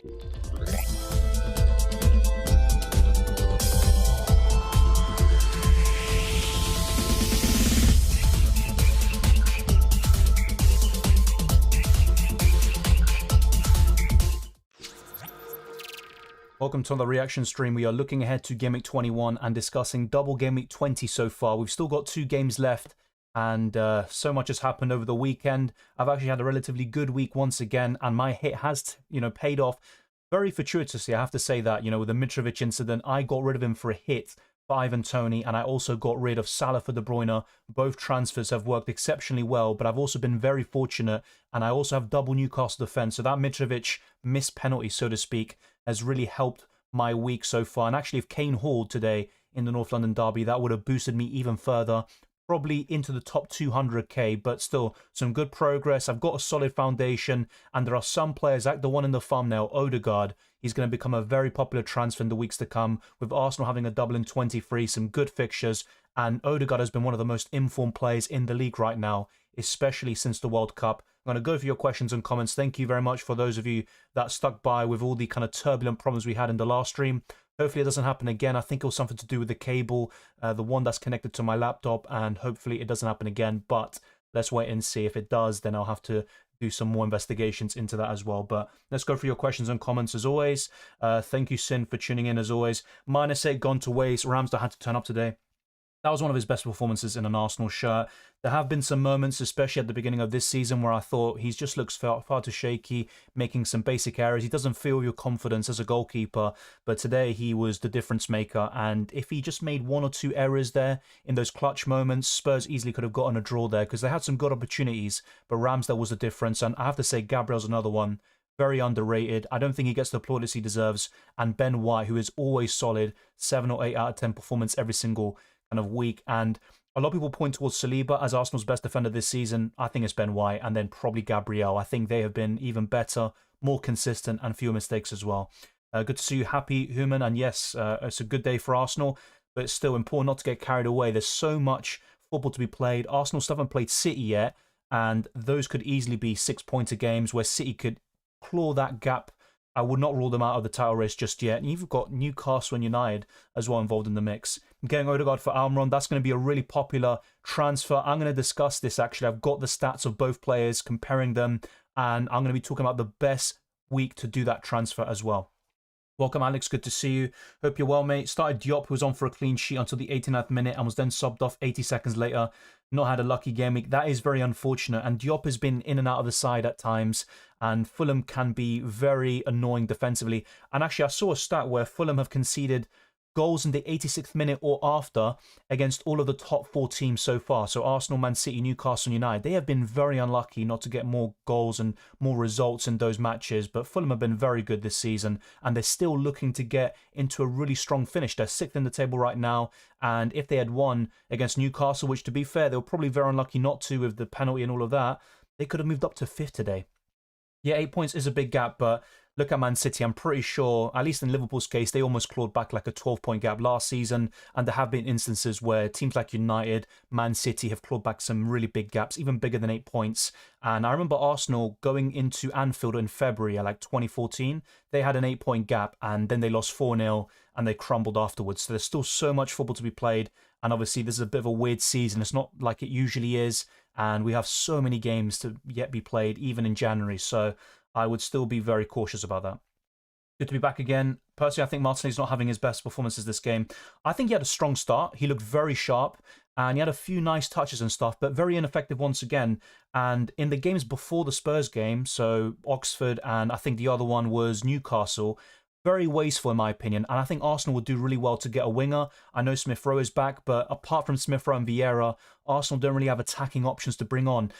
Welcome to the reaction stream. We are looking ahead to Game Week 21 and discussing Double Game Week 20 so far. We've still got 2 games left, and so much has happened over the weekend. I've actually had a relatively good week once again, and my hit has, paid off very fortuitously. I have to say that, with the Mitrovic incident, I got rid of him for a hit for Ivan Toney, and I also got rid of Salah for De Bruyne. Both transfers have worked exceptionally well, but I've also been very fortunate, and I also have double Newcastle defense. So that Mitrovic missed penalty, so to speak, has really helped my week so far. And actually, if Kane hauled today in the North London derby, that would have boosted me even further, probably into the top 200k, but still some good progress. I've got a solid foundation, and there are some players, like the one in the thumbnail, Odegaard. He's going to become a very popular transfer in the weeks to come, with Arsenal having a double in 23, some good fixtures, and Odegaard has been one of the most informed players in the league right now, especially since the World Cup. I'm going to go for your questions and comments. Thank you very much for those of you that stuck by with all the kind of turbulent problems we had in the last stream. Hopefully it doesn't happen again. I think it was something to do with the cable, the one that's connected to my laptop, and hopefully it doesn't happen again. But let's wait and see. If it does, then I'll have to do some more investigations into that as well. But let's go for your questions and comments as always. Thank you, Sin, for tuning in as always. -8 gone to waste. Ramsdale had to turn up today. That was one of his best performances in an Arsenal shirt. There have been some moments, especially at the beginning of this season, where I thought he just looks far too shaky, making some basic errors. He doesn't feel your confidence as a goalkeeper, but today he was the difference maker. And if he just made 1 or 2 errors there in those clutch moments, Spurs easily could have gotten a draw there because they had some good opportunities, but Ramsdale was the difference. And I have to say, Gabriel's another one. Very underrated. I don't think he gets the plaudits he deserves. And Ben White, who is always solid, 7 or 8 out of 10 performance every single kind of week. And a lot of people point towards Saliba as Arsenal's best defender this season. I think it's Ben White, and then probably Gabriel. I think they have been even better, more consistent, and fewer mistakes as well. Good to see you happy, Human. And yes, it's a good day for Arsenal, but it's still important not to get carried away. There's so much football to be played. Arsenal still haven't played City yet, and those could easily be 6-pointer games where City could claw that gap. I would not rule them out of the title race just yet. And you've got Newcastle and United as well involved in the mix. Getting Odegaard for Almiron, that's going to be a really popular transfer. I'm going to discuss this actually. I've got the stats of both players, comparing them, and I'm going to be talking about the best week to do that transfer as well. Welcome, Alex. Good to see you. Hope you're well, mate. Started Diop, who was on for a clean sheet until the 89th minute and was then subbed off 80 seconds later. Not had a lucky game week. That is very unfortunate. And Diop has been in and out of the side at times. And Fulham can be very annoying defensively. And actually, I saw a stat where Fulham have conceded goals in the 86th minute or after against all of the top 4 teams so far. So Arsenal, Man City, Newcastle United. They have been very unlucky not to get more goals and more results in those matches. But Fulham have been very good this season. And they're still looking to get into a really strong finish. They're 6th in the table right now. And if they had won against Newcastle, which to be fair, they were probably very unlucky not to with the penalty and all of that, they could have moved up to 5th today. Yeah, 8 points is a big gap, but look at Man City. I'm pretty sure, at least in Liverpool's case, they almost clawed back like a 12-point gap last season. And there have been instances where teams like United, Man City have clawed back some really big gaps, even bigger than 8 points. And I remember Arsenal going into Anfield in February, like 2014. They had an 8-point gap, and then they lost 4-0, and they crumbled afterwards. So there's still so much football to be played. And obviously, this is a bit of a weird season. It's not like it usually is. And we have so many games to yet be played, even in January. So I would still be very cautious about that. Good to be back again. Personally, I think Martinelli's not having his best performances this game. I think he had a strong start. He looked very sharp, and he had a few nice touches and stuff, but very ineffective once again. And in the games before the Spurs game, so Oxford and I think the other one was Newcastle, very wasteful in my opinion, and I think Arsenal would do really well to get a winger. I know Smith Rowe is back, but apart from Smith Rowe and Vieira, Arsenal don't really have attacking options to bring on.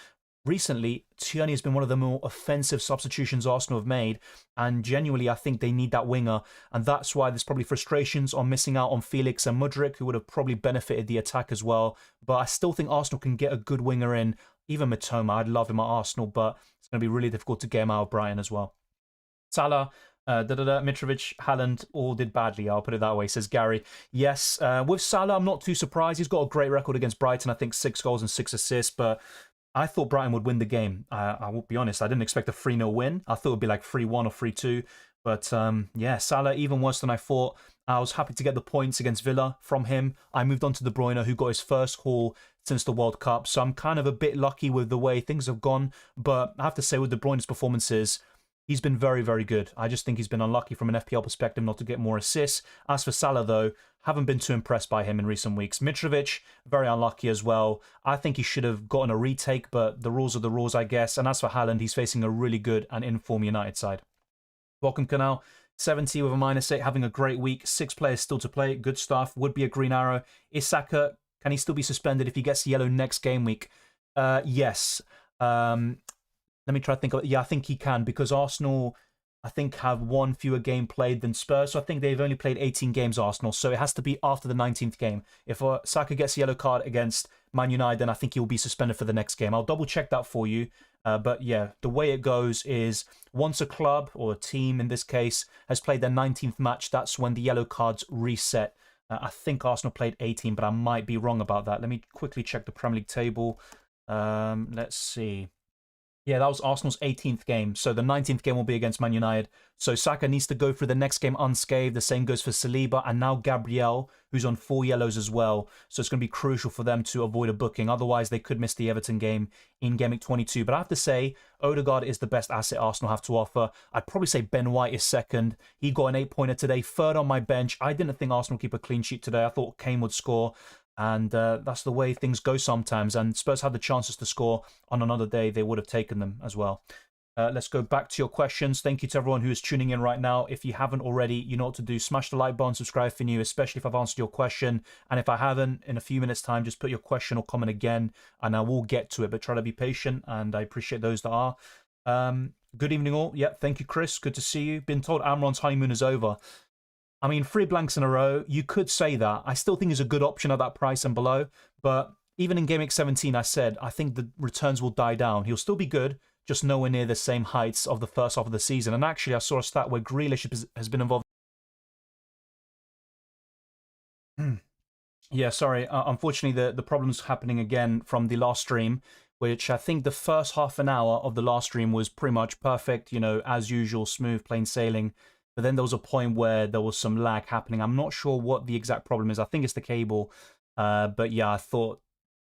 Recently, Tierney has been one of the more offensive substitutions Arsenal have made, and genuinely I think they need that winger, and that's why there's probably frustrations on missing out on Felix and Mudryk, who would have probably benefited the attack as well. But I still think Arsenal can get a good winger in. Even Mitoma, I'd love him at Arsenal, but it's going to be really difficult to get him out of Brighton as well. Salah, Mitrovic, Haaland all did badly, I'll put it that way, says Gary. Yes, with Salah, I'm not too surprised. He's got a great record against Brighton, I think 6 goals and 6 assists, but I thought Brighton would win the game. I will be honest, I didn't expect a 3-0 win. I thought it would be like 3-1 or 3-2. But yeah, Salah, even worse than I thought. I was happy to get the points against Villa from him. I moved on to De Bruyne, who got his first haul since the World Cup. So I'm kind of a bit lucky with the way things have gone. But I have to say, with De Bruyne's performances, he's been very, very good. I just think he's been unlucky from an FPL perspective not to get more assists. As for Salah, though, haven't been too impressed by him in recent weeks. Mitrovic, very unlucky as well. I think he should have gotten a retake, but the rules are the rules, I guess. And as for Haaland, he's facing a really good and in-form United side. Welcome, Canal. 70 with a -8, having a great week. 6 players still to play. Good stuff. Would be a green arrow. Is Saka, can he still be suspended if he gets the yellow next game week? Yes. Let me try to think of it. Yeah, I think he can, because Arsenal, I think, have one fewer game played than Spurs. So I think they've only played 18 games, Arsenal. So it has to be after the 19th game. If Saka gets a yellow card against Man United, then I think he'll be suspended for the next game. I'll double check that for you. But yeah, the way it goes is once a club, or a team in this case, has played their 19th match, that's when the yellow cards reset. I think Arsenal played 18, but I might be wrong about that. Let me quickly check the Premier League table. Let's see. Yeah, that was Arsenal's 18th game. So the 19th game will be against Man United. So Saka needs to go through the next game unscathed. The same goes for Saliba and now Gabriel, who's on 4 yellows as well. So it's going to be crucial for them to avoid a booking. Otherwise, they could miss the Everton game in Game Week 22. But I have to say, Odegaard is the best asset Arsenal have to offer. I'd probably say Ben White is second. He got an 8-pointer today, third on my bench. I didn't think Arsenal would keep a clean sheet today. I thought Kane would score. And that's the way things go sometimes. And Spurs had the chances to score on another day. They would have taken them as well. Let's go back to your questions. Thank you to everyone who is tuning in right now. If you haven't already, you know what to do. Smash the like button, subscribe if you're new, especially if I've answered your question. And if I haven't, in a few minutes' time, just put your question or comment again, and I will get to it. But try to be patient, and I appreciate those that are. Good evening, all. Yep, thank you, Chris. Good to see you. Been told Amron's honeymoon is over. I mean, 3 blanks in a row, you could say that. I still think he's a good option at that price and below. But even in Game Week 17, I said, I think the returns will die down. He'll still be good, just nowhere near the same heights of the first half of the season. And actually, I saw a stat where Grealish has been involved. Yeah, sorry. Unfortunately, the problem's happening again from the last stream, which I think the first half an hour of the last stream was pretty much perfect, you know, as usual, smooth, plain sailing. But then there was a point where there was some lag happening. I'm not sure what the exact problem is. I think it's the cable. But yeah, I thought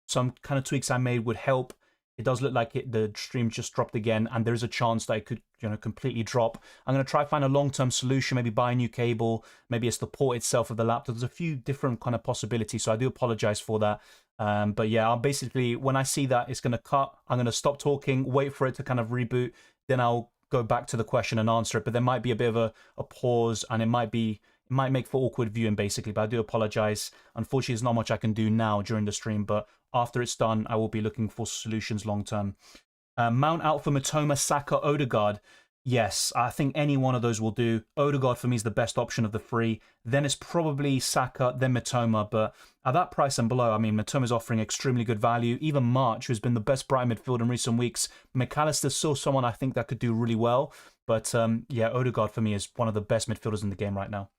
some kind of tweaks I made would help. It does look like the stream just dropped again, and there is a chance that it could, you know, completely drop. I'm going to try to find a long-term solution, maybe buy a new cable, maybe it's the port itself of the laptop. There's a few different kind of possibilities, so I do apologize for that. But yeah, I'll basically, when I see that it's going to cut, I'm going to stop talking, wait for it to kind of reboot, then I'll go back to the question and answer it. But there might be a bit of a pause, and it might make for awkward viewing basically. But I do apologize. Unfortunately, there's not much I can do now during the stream, but after it's done, I will be looking for solutions long term. Mount out for Matoma, Saka, Odegaard. Yes, I think any one of those will do. Odegaard for me is the best option of the 3. Then it's probably Saka, then Matoma. But at that price and below, I mean, Matoma is offering extremely good value. Even March, who's been the best Brighton midfielder in recent weeks. McAllister's still someone I think that could do really well. But yeah, Odegaard for me is one of the best midfielders in the game right now.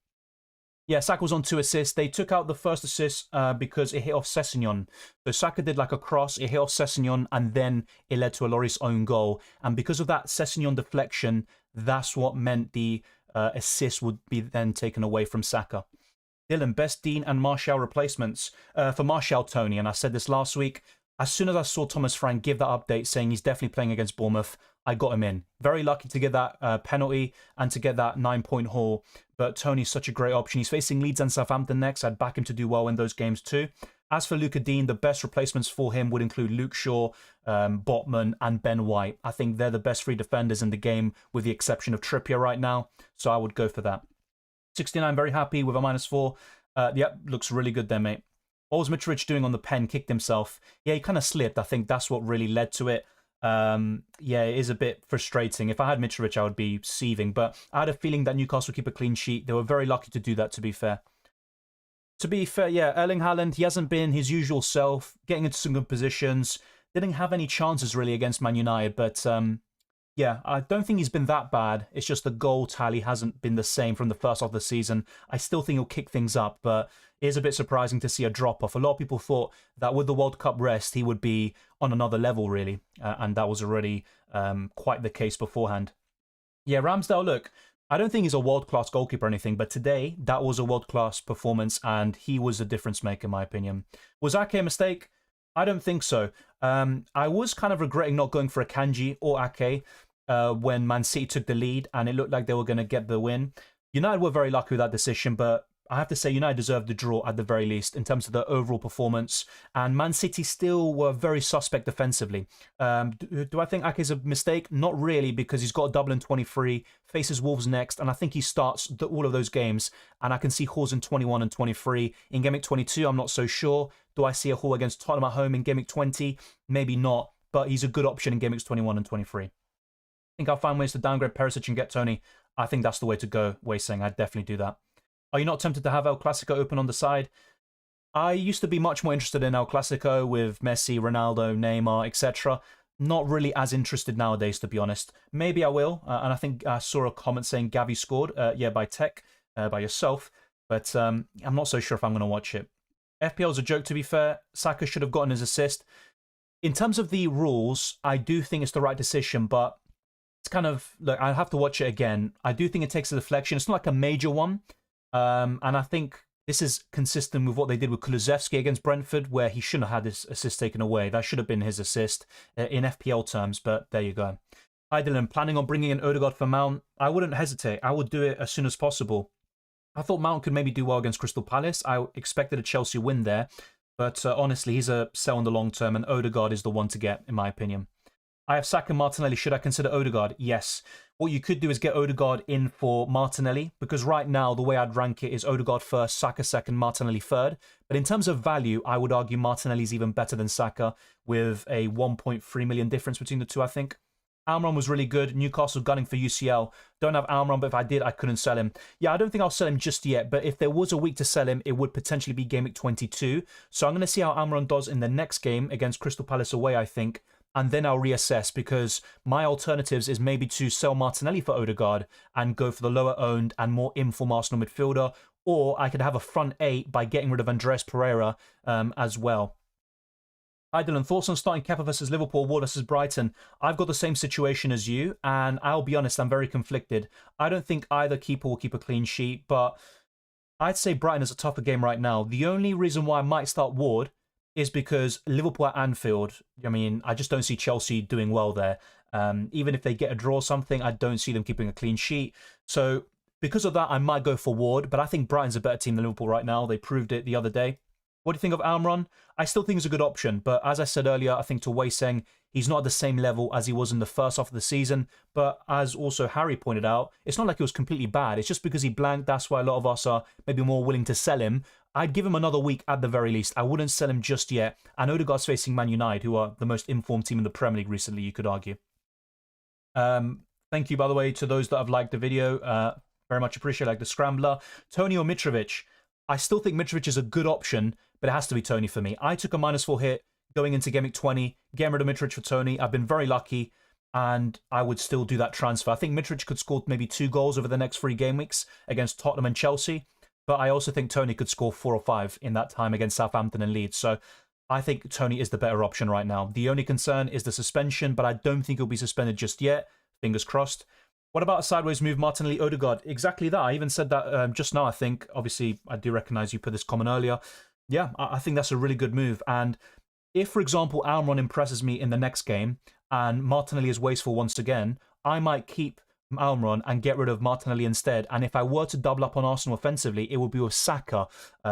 Yeah, Saka was on 2 assists. They took out the first assist because it hit off Sessegnon. So Saka did like a cross, it hit off Sessegnon, and then it led to a Lloris own goal. And because of that Sessegnon deflection, that's what meant the assist would be then taken away from Saka. Dylan, best Dean and Martial replacements. For Martial, Tony, and I said this last week, as soon as I saw Thomas Frank give that update saying he's definitely playing against Bournemouth, I got him in. Very lucky to get that penalty and to get that 9-point haul. But Tony's such a great option. He's facing Leeds and Southampton next. I'd back him to do well in those games too. As for Luca Dean, the best replacements for him would include Luke Shaw, Botman, and Ben White. I think they're the best 3 defenders in the game, with the exception of Trippier right now. So I would go for that. 69, very happy with a -4. Yep, looks really good there, mate. What was Mitrovic doing on the pen? Kicked himself. Yeah, he kind of slipped. I think that's what really led to it. Yeah, it is a bit frustrating. If I had Mitrovic, I would be seething. But I had a feeling that Newcastle would keep a clean sheet. They were very lucky to do that, to be fair. To be fair, yeah, Erling Haaland, he hasn't been his usual self, getting into some good positions. Didn't have any chances, really, against Man United. But, yeah, I don't think he's been that bad. It's just the goal tally hasn't been the same from the first half of the season. I still think he'll kick things up, but it is a bit surprising to see a drop-off. A lot of people thought that with the World Cup rest, he would be on another level, really. And that was already quite the case beforehand. Yeah, Ramsdale, look, I don't think he's a world-class goalkeeper or anything, but today that was a world-class performance and he was a difference maker in my opinion. Was Ake a mistake? I don't think so. I was kind of regretting not going for a Kanji or Ake when Man City took the lead and it looked like they were going to get the win. United were very lucky with that decision, but I have to say United deserved the draw at the very least in terms of the overall performance. And Man City still were very suspect defensively. Do I think Ake is a mistake? Not really, because he's got a double in 23, faces Wolves next, and I think he starts all of those games. And I can see Hall's in 21 and 23. In Game Week 22, I'm not so sure. Do I see a Hall against Tottenham at home in Game Week 20? Maybe not, but he's a good option in Game Weeks 21 and 23. I think I'll find ways to downgrade Perisic and get Tony. I think that's the way to go, Wei saying I'd definitely do that. Are you not tempted to have El Clasico open on the side? I used to be much more interested in El Clasico with Messi, Ronaldo, Neymar, etc. Not really as interested nowadays, to be honest. Maybe I will, and I think I saw a comment saying Gavi scored, yeah, by Tech, by yourself, but I'm not so sure if I'm going to watch it. FPL's a joke, to be fair. Saka should have gotten his assist. In terms of the rules, I do think it's the right decision, but it's kind of, look, I'll have to watch it again. I do think it takes a deflection. It's not like a major one. And I think this is consistent with what they did with Kulusevski against Brentford, where he shouldn't have had his assist taken away. That should have been his assist in FPL terms, but there you go. Hi Dylan, planning on bringing in Odegaard for Mount? I wouldn't hesitate. I would do it as soon as possible. I thought Mount could maybe do well against Crystal Palace. I expected a Chelsea win there, but honestly, he's a sell in the long term, and Odegaard is the one to get, in my opinion. I have Saka and Martinelli. Should I consider Odegaard? Yes. What you could do is get Odegaard in for Martinelli, because right now the way I'd rank it is Odegaard first, Saka second, Martinelli third. But in terms of value, I would argue Martinelli's even better than Saka with a 1.3 million difference between the two, I think. Almiron was really good. Newcastle gunning for UCL. Don't have Almiron, but if I did, I couldn't sell him. Yeah, I don't think I'll sell him just yet, but if there was a week to sell him, it would potentially be Game Week 22. So I'm going to see how Almiron does in the next game against Crystal Palace away, I think. And then I'll reassess, because my alternatives is maybe to sell Martinelli for Odegaard and go for the lower owned and more informed Arsenal midfielder, or I could have a front eight by getting rid of Andreas Pereira as well. Hi Dylan, thoughts on starting Kepa versus Liverpool, Ward versus Brighton? I've got the same situation as you, and I'll be honest, I'm very conflicted. I don't think either keeper will keep a clean sheet, but I'd say Brighton is a tougher game right now. The only reason why I might start Ward is because Liverpool at Anfield, I mean, I just don't see Chelsea doing well there. Even if they get a draw or something, I don't see them keeping a clean sheet. So because of that, I might go for Ward, but I think Brighton's a better team than Liverpool right now. They proved it the other day. What do you think of Almiron? I still think he's a good option, but as I said earlier, I think to Wei Seng, he's not at the same level as he was in the first half of the season. But as also Harry pointed out, it's not like it was completely bad. It's just because he blanked, that's why a lot of us are maybe more willing to sell him. I'd give him another week at the very least. I wouldn't sell him just yet. And Odegaard's facing Man United, who are the most informed team in the Premier League recently, you could argue. Thank you, by the way, to those that have liked the video. Very much appreciate, like the Scrambler. Tony or Mitrovic? I still think Mitrovic is a good option, but it has to be Tony for me. I took a -4 hit going into Game Week 20, getting rid of Mitrovic for Tony. I've been very lucky, and I would still do that transfer. I think Mitrovic could score maybe 2 goals over the next 3 game weeks against Tottenham and Chelsea, but I also think Tony could score 4 or 5 in that time against Southampton and Leeds. So I think Tony is the better option right now. The only concern is the suspension, but I don't think he'll be suspended just yet. Fingers crossed. What about a sideways move, Martinelli, Odegaard? Exactly that. I even said that just now, I think. Obviously, I do recognise you put this comment earlier. Yeah, I think that's a really good move. And if, for example, Almiron impresses me in the next game and Martinelli is wasteful once again, I might keep Almiron and get rid of Martinelli instead. And if I were to double up on Arsenal offensively, it would be with Saka.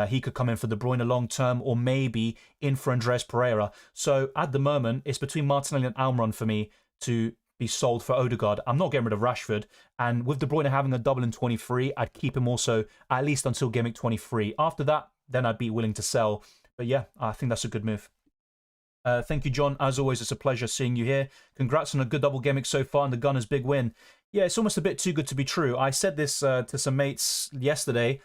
He could come in for De Bruyne long term, or maybe in for Andreas Pereira. So at the moment, it's between Martinelli and Almiron for me to be sold for Odegaard. I'm not getting rid of Rashford. And with De Bruyne having a double in 23, I'd keep him also at least until Game Week 23. After that, then I'd be willing to sell. But yeah, I think that's a good move. Thank you, John. As always, it's a pleasure seeing you here. Congrats on a good double gimmick so far and the Gunners' big win. Yeah, it's almost a bit too good to be true. I said this to some mates yesterday.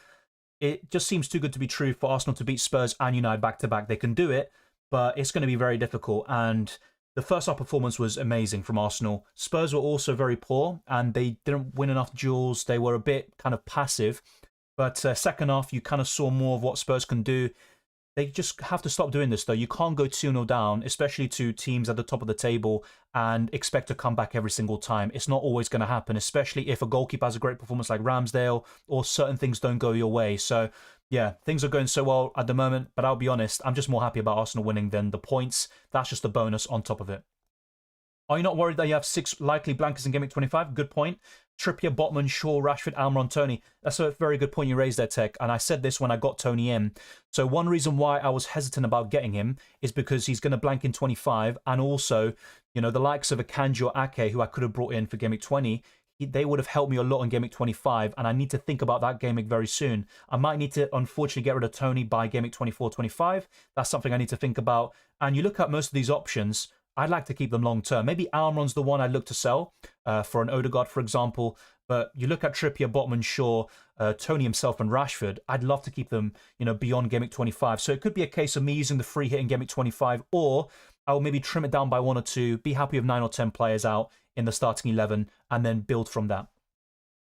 It just seems too good to be true for Arsenal to beat Spurs and United back-to-back. They can do it, but it's going to be very difficult. And the first half performance was amazing from Arsenal. Spurs were also very poor, and they didn't win enough duels. They were a bit kind of passive. But second half, you kind of saw more of what Spurs can do. They just have to stop doing this, though. You can't go 2-0 down, especially to teams at the top of the table, and expect to come back every single time. It's not always going to happen, especially if a goalkeeper has a great performance like Ramsdale, or certain things don't go your way. So, yeah, things are going so well at the moment, but I'll be honest, I'm just more happy about Arsenal winning than the points. That's just a bonus on top of it. Are you not worried that you have 6 likely blankers in Game Week 25? Good point. Trippier, Botman, Shaw, Rashford, Almiron, Tony. That's a very good point you raised there, Tech. And I said this when I got Tony in. So one reason why I was hesitant about getting him is because he's going to blank in 25. And also, you know, the likes of Akanji or Ake, who I could have brought in for Game Week 20, they would have helped me a lot in Game Week 25. And I need to think about that Game Week very soon. I might need to, unfortunately, get rid of Tony by Game Week 24, 25. That's something I need to think about. And you look at most of these options, I'd like to keep them long term. Maybe Almiron's the one I'd look to sell for an Odegaard, for example. But you look at Trippier, Botman, Shaw, Tony himself, and Rashford. I'd love to keep them, you know, beyond Game Week 25. So it could be a case of me using the free hit in Game Week 25, or I'll maybe trim it down by 1 or 2, be happy with 9 or 10 players out in the starting 11, and then build from that.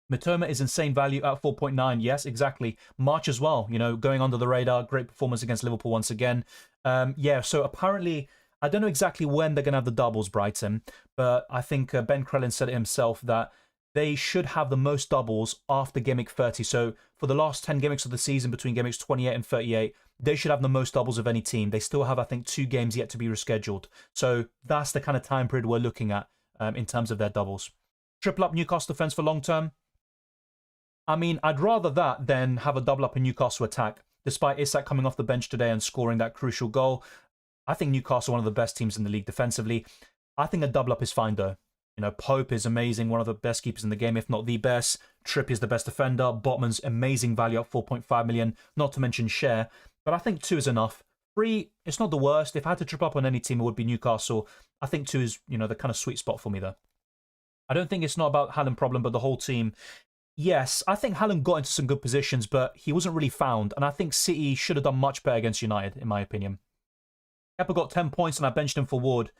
Matoma is insane value at 4.9. Yes, exactly. March as well, you know, going under the radar. Great performance against Liverpool once again. Yeah, so apparently, I don't know exactly when they're going to have the doubles, Brighton, but I think Ben Crellin said it himself that they should have the most doubles after Game Week 30. So for the last 10 Game Weeks of the season, between Game Weeks 28 and 38, they should have the most doubles of any team. They still have, I think, 2 games yet to be rescheduled. So that's the kind of time period we're looking at in terms of their doubles. Triple up Newcastle defence for long term. I mean, I'd rather that than have a double up in Newcastle attack. Despite Isak coming off the bench today and scoring that crucial goal, I think Newcastle are one of the best teams in the league defensively. I think a double up is fine, though. You know, Pope is amazing, one of the best keepers in the game, if not the best. Tripp is the best defender. Botman's amazing value at 4.5 million, not to mention share. But I think 2 is enough. 3, it's not the worst. If I had to trip up on any team, it would be Newcastle. I think 2 is, you know, the kind of sweet spot for me, though. I don't think it's not about Haaland problem, but the whole team. Yes, I think Haaland got into some good positions, but he wasn't really found. And I think City should have done much better against United, in my opinion. Kepa got 10 points and I benched him for Ward.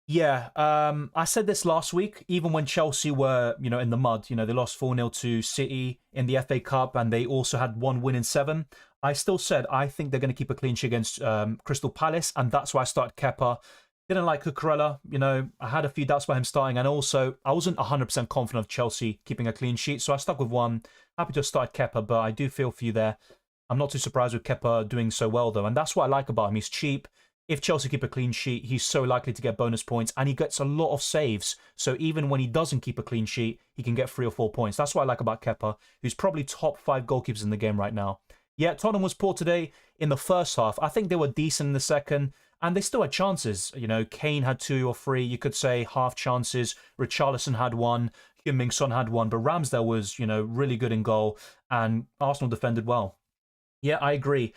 Yeah, I said this last week, even when Chelsea were, you know, in the mud, you know, they lost 4-0 to City in the FA Cup and they also had 1 win in 7. I still said I think they're going to keep a clean sheet against Crystal Palace, and that's why I started Kepa. Didn't like Cucurella, you know, I had a few doubts about him starting, and also I wasn't 100% confident of Chelsea keeping a clean sheet, so I stuck with 1. Happy to have started Kepa, but I do feel for you there. I'm not too surprised with Kepa doing so well, though, and that's what I like about him. He's cheap. If Chelsea keep a clean sheet, he's so likely to get bonus points, and he gets a lot of saves. So even when he doesn't keep a clean sheet, he can get 3 or 4 points. That's what I like about Kepa, who's probably top 5 goalkeepers in the game right now. Yeah, Tottenham was poor today in the first half. I think they were decent in the second, and they still had chances. You know, Kane had 2 or 3, you could say, half chances. Richarlison had 1, Heung-min Son had 1, but Ramsdale was, you know, really good in goal, and Arsenal defended well. Yeah, I agree.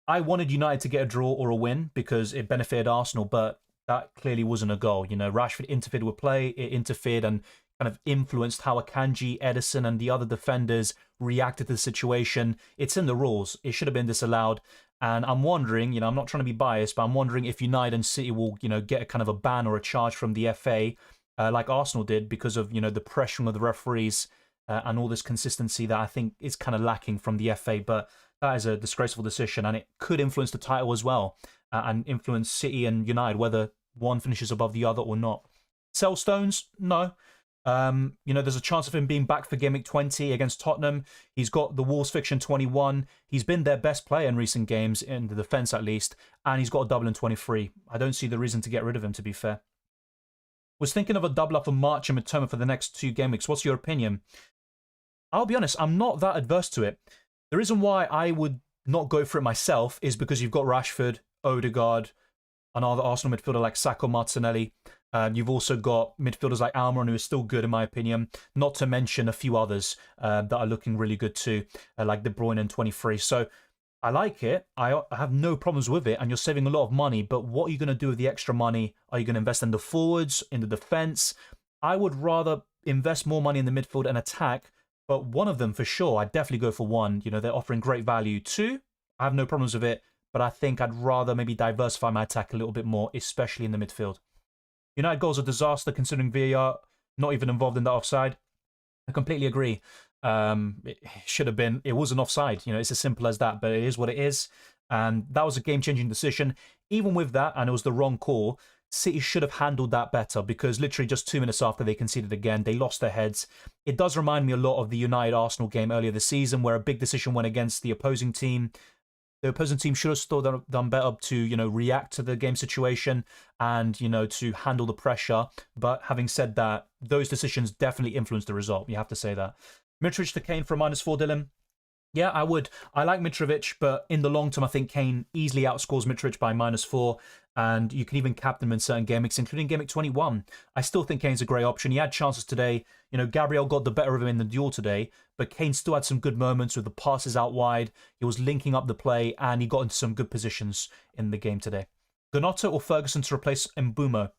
I wanted United to get a draw or a win because it benefited Arsenal, but that clearly wasn't a goal. You know, Rashford interfered with play, it interfered and kind of influenced how Akanji, Edison, and the other defenders reacted to the situation. It's in the rules. It should have been disallowed. And I'm wondering, you know, I'm not trying to be biased, but I'm wondering if United and City will, you know, get a kind of a ban or a charge from the FA like Arsenal did because of, you know, the pressuring of the referees and all this consistency that I think is kind of lacking from the FA. But that is a disgraceful decision, and it could influence the title as well, and influence City and United, whether one finishes above the other or not. Sell Stones? No. You know, there's a chance of him being back for Game Week 20 against Tottenham. He's got the Wolves fixture in 21. He's been their best player in recent games, in the defence at least, and he's got a double in 23. I don't see the reason to get rid of him, to be fair. Was thinking of a double up for March and Matoma for the next 2 game weeks. What's your opinion? I'll be honest, I'm not that adverse to it. The reason why I would not go for it myself is because you've got Rashford, Odegaard, another Arsenal midfielder like Sacco, Martinelli. You've also got midfielders like Almiron, who is still good in my opinion, not to mention a few others that are looking really good too, like De Bruyne in 23. So I like it. I have no problems with it, and you're saving a lot of money, but what are you going to do with the extra money? Are you going to invest in the forwards, in the defence? I would rather invest more money in the midfield and attack. But one of them, for sure, I'd definitely go for 1. You know, they're offering great value. 2, I have no problems with it, but I think I'd rather maybe diversify my attack a little bit more, especially in the midfield. United goals are a disaster considering VAR not even involved in that offside. I completely agree. It should have been, it was an offside. You know, it's as simple as that, but it is what it is. And that was a game-changing decision. Even with that, and it was the wrong call, City should have handled that better because literally just 2 minutes after they conceded again, they lost their heads. It does remind me a lot of the United-Arsenal game earlier this season where a big decision went against the opposing team. The opposing team should have still done better to, react to the game situation and, to handle the pressure. But having said that, those decisions definitely influenced the result. You have to say that. Mitrovic to Kane for a -4, Dylan. Yeah, I would. I like Mitrovic, but in the long term, I think Kane easily outscores Mitrovic by -4, and you can even captain him in certain game weeks, including Game Week 21. I still think Kane's a great option. He had chances today. Gabriel got the better of him in the duel today, but Kane still had some good moments with the passes out wide. He was linking up the play, and he got into some good positions in the game today. Gnonto or Ferguson to replace Mbeumo?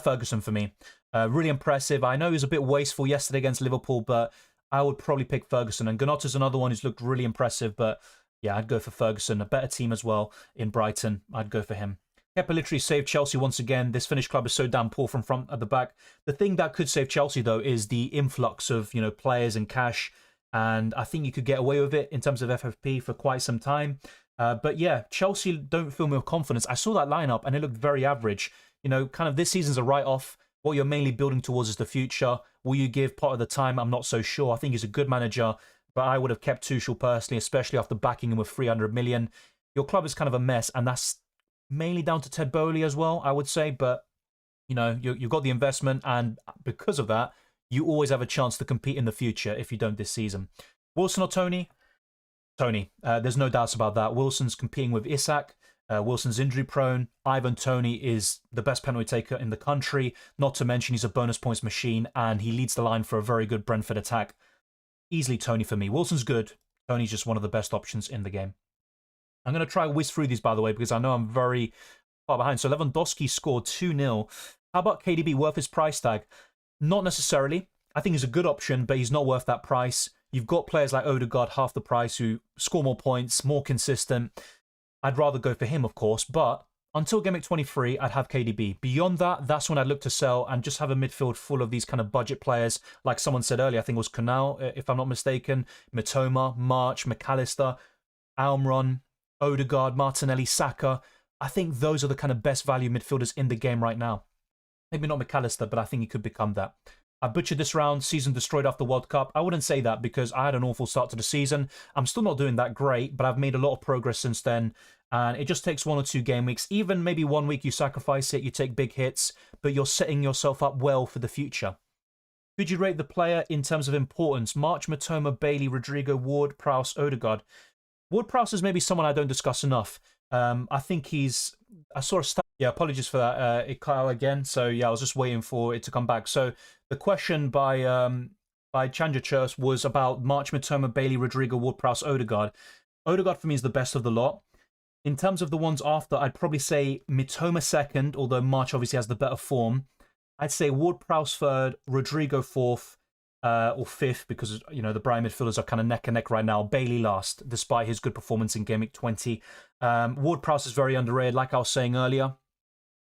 Ferguson for me. Really impressive. I know he was a bit wasteful yesterday against Liverpool, but I would probably pick Ferguson. And Gnonto's another one who's looked really impressive, but yeah, I'd go for Ferguson. A better team as well in Brighton. I'd go for him. Kepa literally saved Chelsea once again. This Finnish club is so damn poor from front at the back. The thing that could save Chelsea, though, is the influx of players and cash. And I think you could get away with it in terms of FFP for quite some time. But yeah, Chelsea don't fill me with confidence. I saw that lineup and it looked very average. Kind of this season's a write-off. What you're mainly building towards is the future. Will you give part of the time? I'm not so sure. I think he's a good manager, but I would have kept Tuchel personally, especially after backing him with 300 million. Your club is kind of a mess, and that's mainly down to Ted Bowley as well, I would say. But, you've got the investment, and because of that, you always have a chance to compete in the future if you don't this season. Wilson or Tony? Tony. There's no doubts about that. Wilson's competing with Isak. Wilson's injury prone. Ivan Toney is the best penalty taker in the country. Not to mention he's a bonus points machine and he leads the line for a very good Brentford attack. Easily Toney for me. Wilson's good. Toney's just one of the best options in the game. I'm going to try whiz through these, by the way, because I know I'm very far behind. So Lewandowski scored 2-0. How about KDB? Worth his price tag? Not necessarily. I think he's a good option, but he's not worth that price. You've got players like Odegaard, half the price, who score more points, more consistent. I'd rather go for him, of course, but until Game Week 23, I'd have KDB. Beyond that, that's when I'd look to sell and just have a midfield full of these kind of budget players. Like someone said earlier, I think it was Canal, if I'm not mistaken, Mitoma, March, McAllister, Almiron, Odegaard, Martinelli, Saka. I think those are the kind of best value midfielders in the game right now. Maybe not McAllister, but I think he could become that. I butchered this round, season destroyed after World Cup. I wouldn't say that because I had an awful start to the season. I'm still not doing that great, but I've made a lot of progress since then. And it just takes 1 or 2 game weeks. Even maybe 1 week you sacrifice it, you take big hits, but you're setting yourself up well for the future. Could you rate the player in terms of importance? March, Mitoma, Bailey, Rodrigo, Ward, Prowse, Odegaard. Ward-Prowse is maybe someone I don't discuss enough. I think he's... I saw a stat... Yeah, apologies for that. It cut out again. So yeah, I was just waiting for it to come back. So the question by Chanja Church was about March, Mitoma, Bailey, Rodrigo, Ward-Prowse, Odegaard. Odegaard for me is the best of the lot. In terms of the ones after, I'd probably say Mitoma second, although March obviously has the better form. I'd say Ward-Prowse third, Rodrigo fourth, or fifth, because the Brighton midfielders are kind of neck and neck right now. Bailey last, despite his good performance in Game Week 20. Ward-Prowse is very underrated, like I was saying earlier.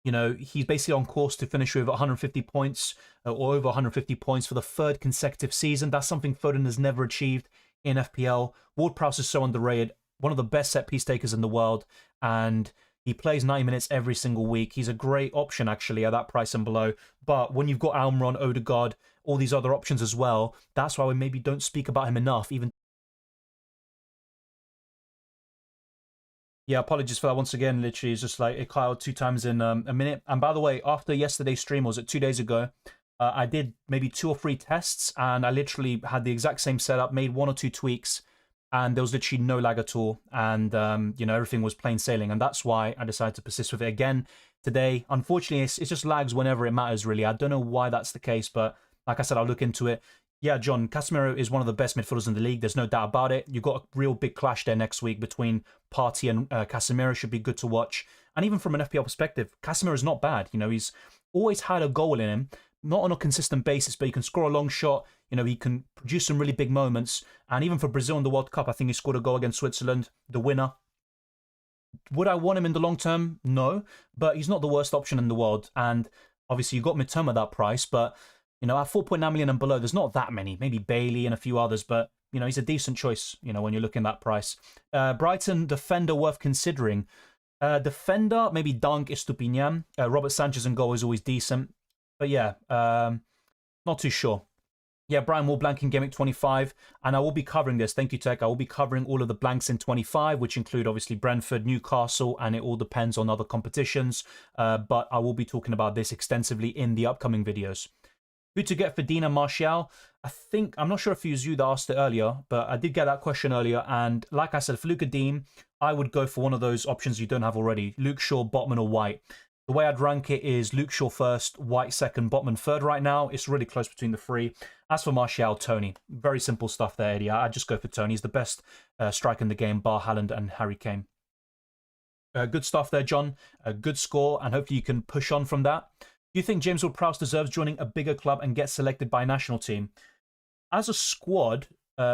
He's basically on course to finish with 150 points, or over 150 points for the 3rd consecutive season. That's something Foden has never achieved in FPL. Ward-Prowse is so underrated. One of the best set-piece takers in the world, and he plays 90 minutes every single week. He's a great option, actually, at that price and below. But when you've got Almiron, Odegaard, all these other options as well, that's why we maybe don't speak about him enough. Yeah, apologies for that once again. Literally, it's just like it cut out 2 times in a minute. And by the way, after yesterday's stream, was it 2 days ago, I did maybe 2 or 3 tests, and I literally had the exact same setup, made 1 or 2 tweaks, and there was literally no lag at all, and everything was plain sailing, and that's why I decided to persist with it again today. Unfortunately, it just lags whenever it matters, really. I don't know why that's the case, but like I said, I'll look into it. Yeah, John, Casemiro is one of the best midfielders in the league. There's no doubt about it. You've got a real big clash there next week between Partey and Casemiro. Should be good to watch. And even from an FPL perspective, Casemiro is not bad. He's always had a goal in him, not on a consistent basis, but he can score a long shot. He can produce some really big moments. And even for Brazil in the World Cup, I think he scored a goal against Switzerland, the winner. Would I want him in the long term? No, but he's not the worst option in the world. And obviously, you've got Mitoma at that price, but at 4.9 million and below, there's not that many. Maybe Bailey and a few others, but you know, he's a decent choice, you know, when you're looking at that price. Brighton defender worth considering. Defender, maybe Dunk, Estupinian. Robert Sanchez in goal is always decent. But yeah, not too sure. Yeah, Brian Wall blank in Game Week 25, and I will be covering this. Thank you, Tech. I will be covering all of the blanks in 25, which include obviously Brentford, Newcastle, and it all depends on other competitions. But I will be talking about this extensively in the upcoming videos. Who to get for Dina Martial? I'm not sure if it was you that asked it earlier, but I did get that question earlier. And like I said, for Luca Dean, I would go for one of those options you don't have already. Luke Shaw, Botman, or White. The way I'd rank it is Luke Shaw first, White second, Botman third right now. It's really close between the three. As for Martial, Tony. Very simple stuff there, Eddie. I'd just go for Tony. He's the best striker in the game, bar Haaland and Harry Kane. Good stuff there, John. A good score, and hopefully you can push on from that. Do you think James Ward-Prowse deserves joining a bigger club and get selected by national team? As a squad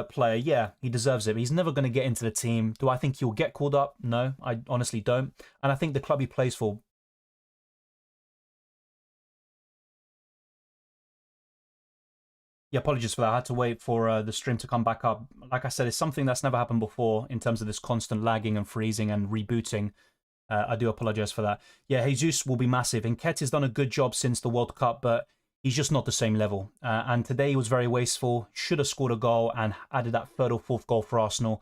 player, yeah, he deserves it. But he's never going to get into the team. Do I think he'll get called up? No, I honestly don't. And I think the club he plays for... Yeah, apologies for that. I had to wait for the stream to come back up. Like I said, it's something that's never happened before in terms of this constant lagging and freezing and rebooting. I do apologize for that. Yeah, Jesus will be massive. Nketiah's done a good job since the World Cup, but he's just not the same level. And today he was very wasteful. Should have scored a goal and added that third or fourth goal for Arsenal.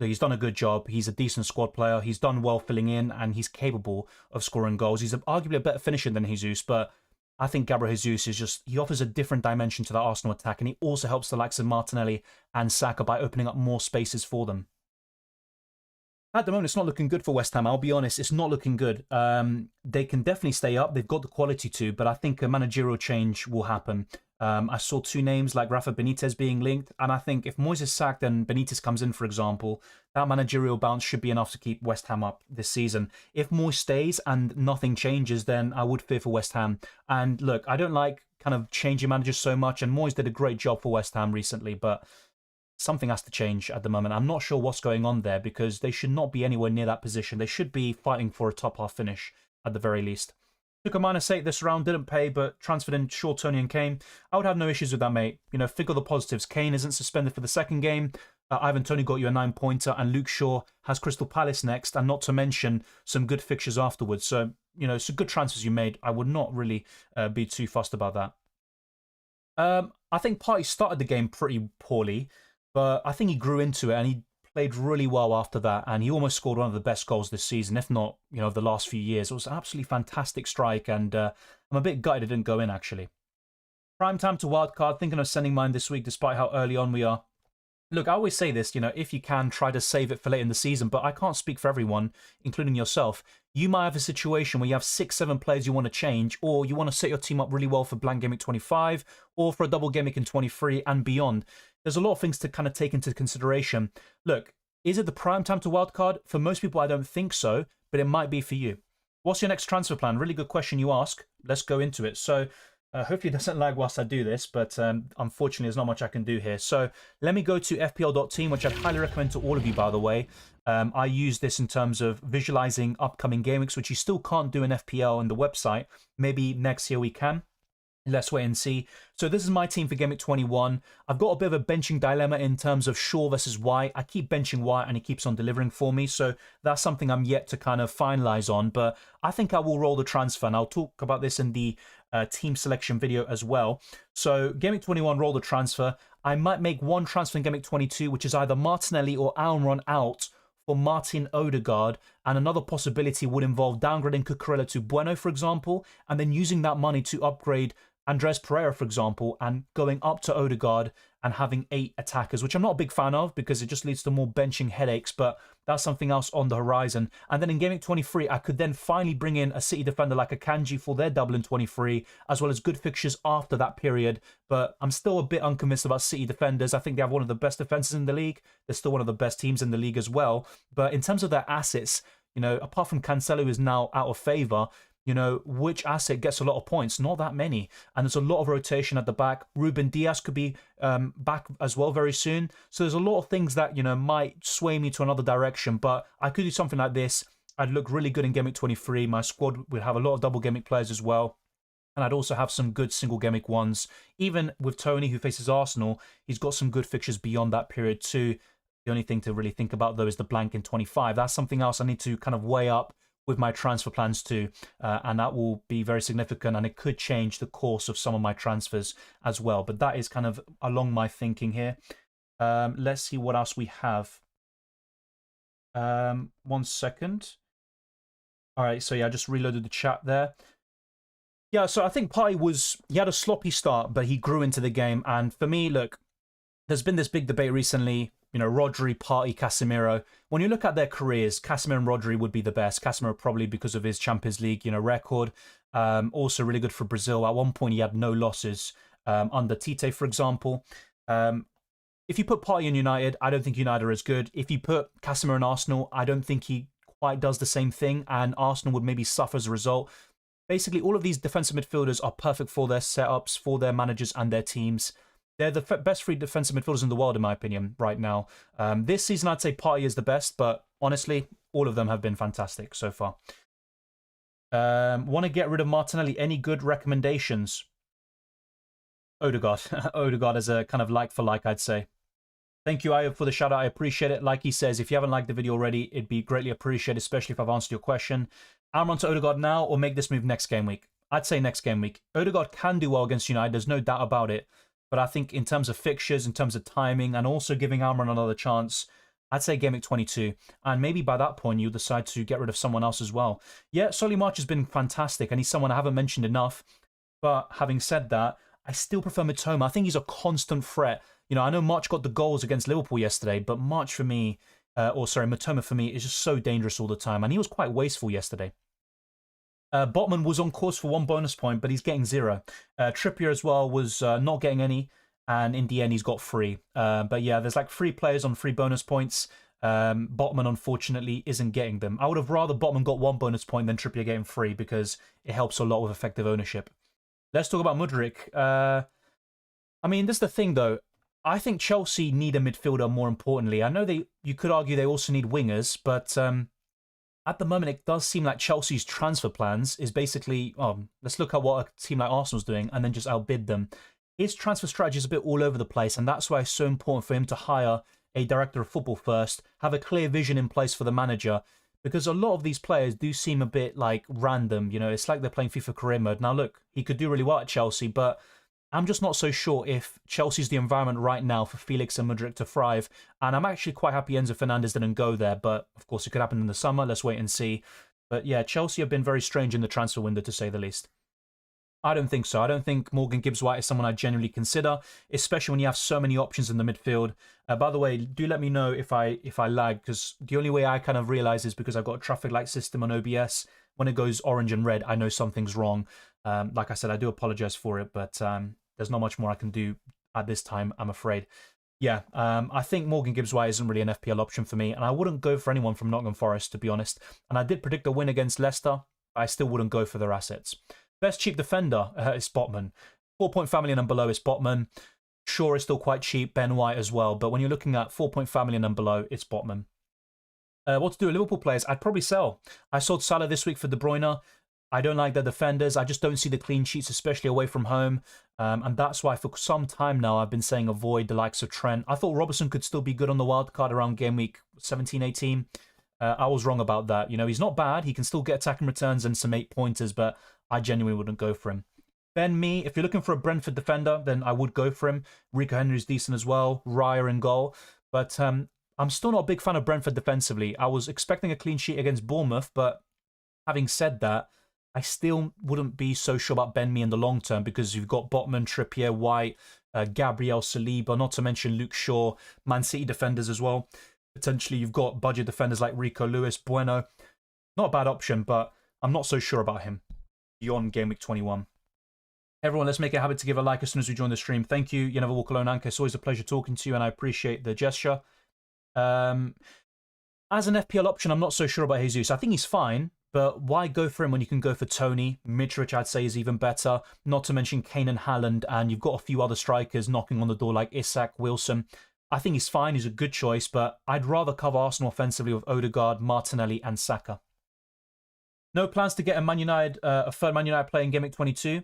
So he's done a good job. He's a decent squad player. He's done well filling in, and he's capable of scoring goals. He's arguably a better finisher than Jesus, but I think Gabriel Jesus is just, he offers a different dimension to that Arsenal attack, and he also helps the likes of Martinelli and Saka by opening up more spaces for them. At the moment, it's not looking good for West Ham. I'll be honest, it's not looking good. They can definitely stay up. They've got the quality to, but I think a managerial change will happen. I saw two names like Rafa Benitez being linked, and I think if Moyes is sacked and Benitez comes in, for example, that managerial bounce should be enough to keep West Ham up this season. If Moyes stays and nothing changes, then I would fear for West Ham. And look, I don't like kind of changing managers so much, and Moyes did a great job for West Ham recently, but something has to change at the moment. I'm not sure what's going on there because they should not be anywhere near that position. They should be fighting for a top half finish at the very least. Took a -8 this round, didn't pay, but transferred in Shaw, Tony and Kane. I would have no issues with that, mate. You know, figure the positives. Kane isn't suspended for the second game. Ivan Toney got you a 9-pointer, and Luke Shaw has Crystal Palace next, and not to mention some good fixtures afterwards. So, you know, some good transfers you made. I would not really be too fussed about that. I think Partey started the game pretty poorly, but I think he grew into it, and he played really well after that, and he almost scored one of the best goals this season, if not, you know, of the last few years. It was an absolutely fantastic strike, and I'm a bit gutted it didn't go in, actually. Prime time to wildcard. Thinking of sending mine this week, despite how early on we are. Look, I always say this, you know, if you can, try to save it for late in the season, but I can't speak for everyone, including yourself. You might have a situation where you have 6-7 players you want to change, or you want to set your team up really well for blank Gameweek 25, or for a double Gameweek in 23 and beyond. There's a lot of things to kind of take into consideration. Look, is it the prime time to wildcard? For most people, I don't think so, but it might be for you. What's your next transfer plan? Really good question you ask. Let's go into it. So, hopefully it doesn't lag whilst I do this, but unfortunately there's not much I can do here. So let me go to FPL.team, which I'd highly recommend to all of you, by the way. I use this in terms of visualizing upcoming game weeks, which you still can't do in FPL on the website. Maybe next year we can. Let's wait and see. So this is my team for Game Week 21. I've got a bit of a benching dilemma in terms of Shaw versus White. I keep benching White and he keeps on delivering for me. So that's something I'm yet to kind of finalize on. But I think I will roll the transfer, and I'll talk about this in the team selection video as well. So Game Week 21, roll the transfer. I might make one transfer in Game Week 22, which is either Martinelli or Almiron out for Martin Odegaard, and another possibility would involve downgrading Cucurella to Bueno, for example, and then using that money to upgrade Andres Pereira, for example, and going up to Odegaard and having 8 attackers, which I'm not a big fan of because it just leads to more benching headaches, but that's something else on the horizon. And then in Game Week 23, I could then finally bring in a City defender like Akanji for their double in 23, as well as good fixtures after that period. But I'm still a bit unconvinced about City defenders. I think they have one of the best defenses in the league. They're still one of the best teams in the league as well. But in terms of their assets, you know, apart from Cancelo, who is now out of favour, you know, which asset gets a lot of points? Not that many. And there's a lot of rotation at the back. Ruben Diaz could be back as well very soon. So there's a lot of things that, you know, might sway me to another direction. But I could do something like this. I'd look really good in Game Week 23. My squad would have a lot of double Game Week players as well. And I'd also have some good single game week ones. Even with Tony, who faces Arsenal, he's got some good fixtures beyond that period too. The only thing to really think about, though, is the blank in 25. That's something else I need to kind of weigh up with my transfer plans too. And that will be very significant, and it could change the course of some of my transfers as well. But that is kind of along my thinking here. Let's see what else we have. 1 second. All right, so yeah, I just reloaded the chat there. Yeah, so I think Partey he had a sloppy start, but he grew into the game. And for me, look, there's been this big debate recently, you know, Rodri, Partey, Casemiro. When you look at their careers, Casemiro and Rodri would be the best. Casemiro probably because of his Champions League, you know, record. Also really good for Brazil. At one point, he had no losses under Tite, for example. If you put Partey in United, I don't think United are as good. If you put Casemiro in Arsenal, I don't think he quite does the same thing, and Arsenal would maybe suffer as a result. Basically, all of these defensive midfielders are perfect for their setups, for their managers and their teams. They're the best three defensive midfielders in the world, in my opinion, right now. This season, I'd say Partey is the best, but honestly, all of them have been fantastic so far. Want to get rid of Martinelli? Any good recommendations? Odegaard. Odegaard is a kind of like for like, I'd say. Thank you, Ayo, for the shout out. I appreciate it. Like he says, if you haven't liked the video already, it'd be greatly appreciated, especially if I've answered your question. I'm on to Odegaard now, or make this move next game week? I'd say next game week. Odegaard can do well against United, there's no doubt about it. But I think in terms of fixtures, in terms of timing, and also giving Almiron another chance, I'd say game week 22. And maybe by that point, you'll decide to get rid of someone else as well. Yeah, Solly March has been fantastic, and he's someone I haven't mentioned enough. But having said that, I still prefer Mitoma. I think he's a constant threat. You know, I know March got the goals against Liverpool yesterday, but March for me, Mitoma for me, is just so dangerous all the time. And he was quite wasteful yesterday. Botman was on course for 1 bonus point, but he's getting 0. Trippier as well was not getting any, and in the end he's got 3. But yeah, there's like 3 players on 3 bonus points. Botman unfortunately isn't getting them. I would have rather Botman got 1 bonus point than Trippier getting 3 because it helps a lot with effective ownership. Let's talk about Mudryk. I mean, this is the thing though. I think Chelsea need a midfielder more importantly. I know you could argue they also need wingers, but at the moment, it does seem like Chelsea's transfer plans is basically, let's look at what a team like Arsenal's doing and then just outbid them. His transfer strategy is a bit all over the place, and that's why it's so important for him to hire a director of football first, have a clear vision in place for the manager, because a lot of these players do seem a bit like random. You know, it's like they're playing FIFA career mode. Now, look, he could do really well at Chelsea, but I'm just not so sure if Chelsea's the environment right now for Felix and Mudryk to thrive. And I'm actually quite happy Enzo Fernandez didn't go there. But, of course, it could happen in the summer. Let's wait and see. But, yeah, Chelsea have been very strange in the transfer window, to say the least. I don't think so. I don't think Morgan Gibbs-White is someone I genuinely consider, especially when you have so many options in the midfield. By the way, do let me know if I lag, because the only way I kind of realize is because I've got a traffic light system on OBS. When it goes orange and red, I know something's wrong. Like I said, I do apologize for it, but there's not much more I can do at this time, I'm afraid. Yeah, I think Morgan Gibbs-White isn't really an FPL option for me, and I wouldn't go for anyone from Nottingham Forest, to be honest. And I did predict a win against Leicester, but I still wouldn't go for their assets. Best cheap defender is Botman. 4.5 million and below is Botman. Shaw is still quite cheap, Ben White as well, but when you're looking at 4.5 million and below, it's Botman. What to do with Liverpool players? I'd probably sell. I sold Salah this week for De Bruyne. I don't like their defenders. I just don't see the clean sheets, especially away from home. And that's why for some time now I've been saying avoid the likes of Trent. I thought Robertson could still be good on the wild card around game week 17, 18. I was wrong about that. You know, he's not bad. He can still get attacking returns and some 8-pointers, but I genuinely wouldn't go for him. Ben Mee, if you're looking for a Brentford defender, then I would go for him. Rico Henry's decent as well. Raya in goal. But I'm still not a big fan of Brentford defensively. I was expecting a clean sheet against Bournemouth, but having said that, I still wouldn't be so sure about Ben Mee in the long term because you've got Botman, Trippier, White, Gabriel, Saliba, not to mention Luke Shaw, Man City defenders as well. Potentially you've got budget defenders like Rico Lewis, Bueno. Not a bad option, but I'm not so sure about him beyond Game Week 21. Everyone, let's make it a habit to give a like as soon as we join the stream. Thank you. You never walk alone, Anka. It's always a pleasure talking to you, and I appreciate the gesture. As an FPL option, I'm not so sure about Jesus. I think he's fine, but why go for him when you can go for Tony? Mitrovic, I'd say, is even better. Not to mention Kane and Haaland, and you've got a few other strikers knocking on the door like Isak, Wilson. I think he's fine. He's a good choice, but I'd rather cover Arsenal offensively with Odegaard, Martinelli, and Saka. No plans to get a third Man United player in Game Week 22.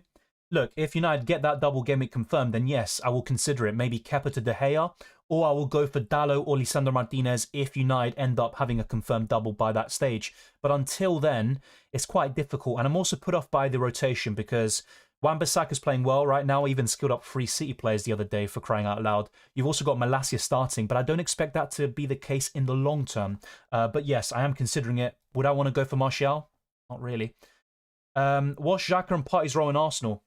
look, if United get that double game week confirmed, then yes, I will consider it. Maybe Kepa to De Gea, or I will go for Dallo or Lisandro Martinez if United end up having a confirmed double by that stage. But until then, it's quite difficult. And I'm also put off by the rotation because Wan-Bissaka's playing well right now. I even skilled up 3 City players the other day, for crying out loud. You've also got Malacia starting, but I don't expect that to be the case in the long term. But yes, I am considering it. Would I want to go for Martial? Not really. What's Xhaka and Partey's role in Arsenal?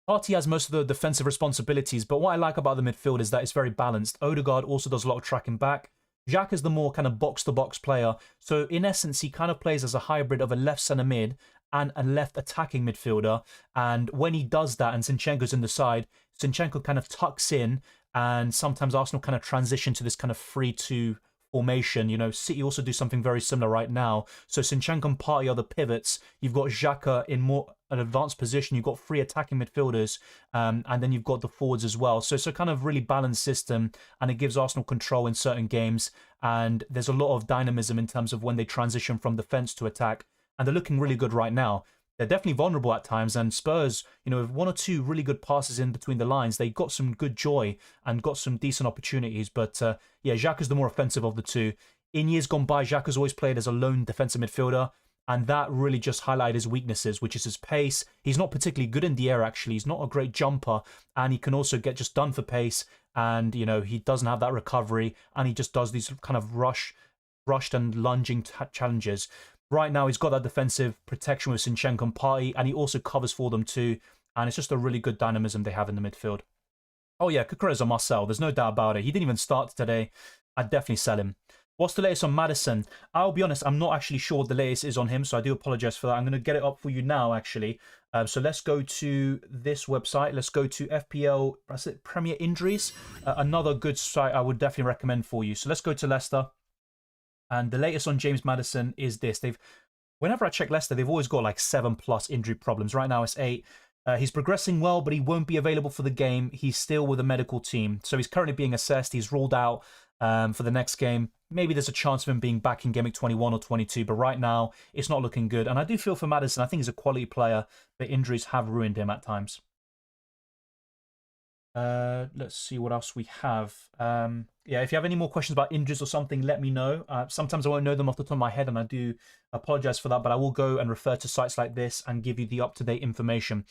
Partey has most of the defensive responsibilities, but what I like about the midfield is that it's very balanced. Odegaard also does a lot of tracking back. Xhaka is the more kind of box-to-box player. So in essence, he kind of plays as a hybrid of a left centre mid and a left attacking midfielder. And when he does that and Zinchenko's in the side, Zinchenko kind of tucks in, and sometimes Arsenal kind of transition to this kind of 3-2 formation. You know, City also do something very similar right now. So Zinchenko and Partey are the pivots. You've got Xhaka in more an advanced position. You've got 3 attacking midfielders, and then you've got the forwards as well. So it's a kind of really balanced system, and it gives Arsenal control in certain games. And there's a lot of dynamism in terms of when they transition from defence to attack. And they're looking really good right now. They're definitely vulnerable at times, and Spurs, you know, with 1 or 2 really good passes in between the lines, they got some good joy and got some decent opportunities. But yeah, Xhaka's the more offensive of the two. In years gone by, Xhaka's always played as a lone defensive midfielder, and that really just highlighted his weaknesses, which is his pace. He's not particularly good in the air, actually. He's not a great jumper, and he can also get just done for pace, and, you know, he doesn't have that recovery, and he just does these kind of rushed and lunging challenges. Right now, he's got that defensive protection with Zinchenko and Partey, and he also covers for them too. And it's just a really good dynamism they have in the midfield. Oh yeah, Cucurella's a must-sell. There's no doubt about it. He didn't even start today. I'd definitely sell him. What's the latest on Maddison? I'll be honest, I'm not actually sure what the latest is on him, so I do apologize for that. I'm going to get it up for you now, actually. So let's go to this website. Let's go to FPL, that's it, Premier Injuries. Another good site I would definitely recommend for you. So let's go to Leicester. And the latest on James Maddison is this. Whenever I check Leicester, they've always got like 7+ injury problems. Right now it's 8. He's progressing well, but he won't be available for the game. He's still with a medical team. So he's currently being assessed. He's ruled out for the next game. Maybe there's a chance of him being back in Gameweek 21 or 22, but right now it's not looking good. And I do feel for Maddison. I think he's a quality player, but injuries have ruined him at times. Let's see what else we have. Yeah, if you have any more questions about injuries or something, let me know. Sometimes I won't know them off the top of my head, and I do apologize for that, but I will go and refer to sites like this and give you the up-to-date information.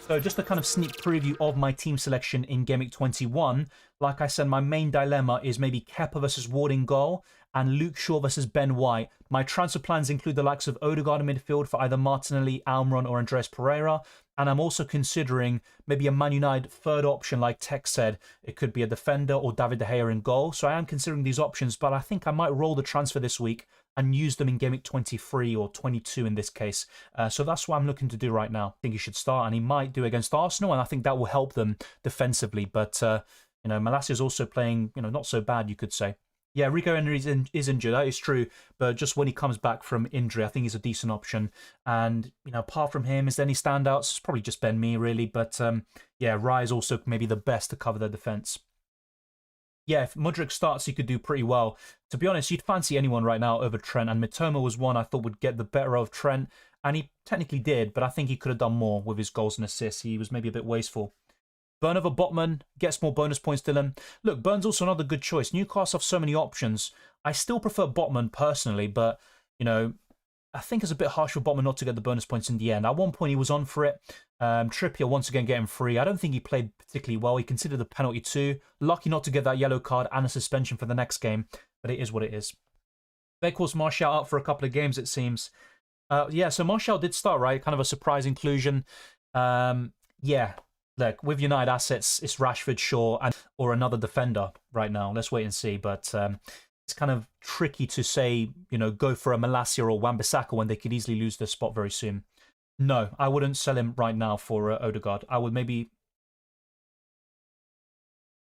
So just a kind of sneak preview of my team selection in Gameweek 21. Like I said, my main dilemma is maybe Kepa versus Ward in goal and Luke Shaw versus Ben White. My transfer plans include the likes of Odegaard in midfield for either Martinelli, Almiron, or Andreas Pereira. And I'm also considering maybe a Man United third option, like Tech said. It could be a defender or David De Gea in goal. So I am considering these options, but I think I might roll the transfer this week and use them in Gameweek 23 or 22 in this case. So that's what I'm looking to do right now. I think he should start, and he might do against Arsenal, and I think that will help them defensively. But, you know, Malacia is also playing, you know, not so bad, you could say. Yeah, Rico Henry is injured, that is true, but just when he comes back from injury, I think he's a decent option. And, you know, apart from him, is there any standouts? It's probably just Ben Mee, really, but yeah, Rye is also maybe the best to cover their defence. Yeah, if Mudryk starts, he could do pretty well. To be honest, you'd fancy anyone right now over Trent, and Mitoma was one I thought would get the better of Trent, and he technically did, but I think he could have done more with his goals and assists. He was maybe a bit wasteful. Burn over Botman, gets more bonus points, Dylan. Look, Burn's also another good choice. Newcastle have so many options. I still prefer Botman personally, but, you know, I think it's a bit harsh for Botman not to get the bonus points in the end. At one point, he was on for it. Trippier once again getting free. I don't think he played particularly well. He considered the penalty too. Lucky not to get that yellow card and a suspension for the next game, but it is what it is. Beckhorst Martial out for a couple of games, it seems. Yeah, so Martial did start, right? Kind of a surprise inclusion. Yeah. Look, with United assets, it's Rashford, Shaw, or another defender right now. Let's wait and see. But it's kind of tricky to say, you know, go for a Malacia or Wan-Bissaka when they could easily lose their spot very soon. No, I wouldn't sell him right now for Odegaard. I would maybe...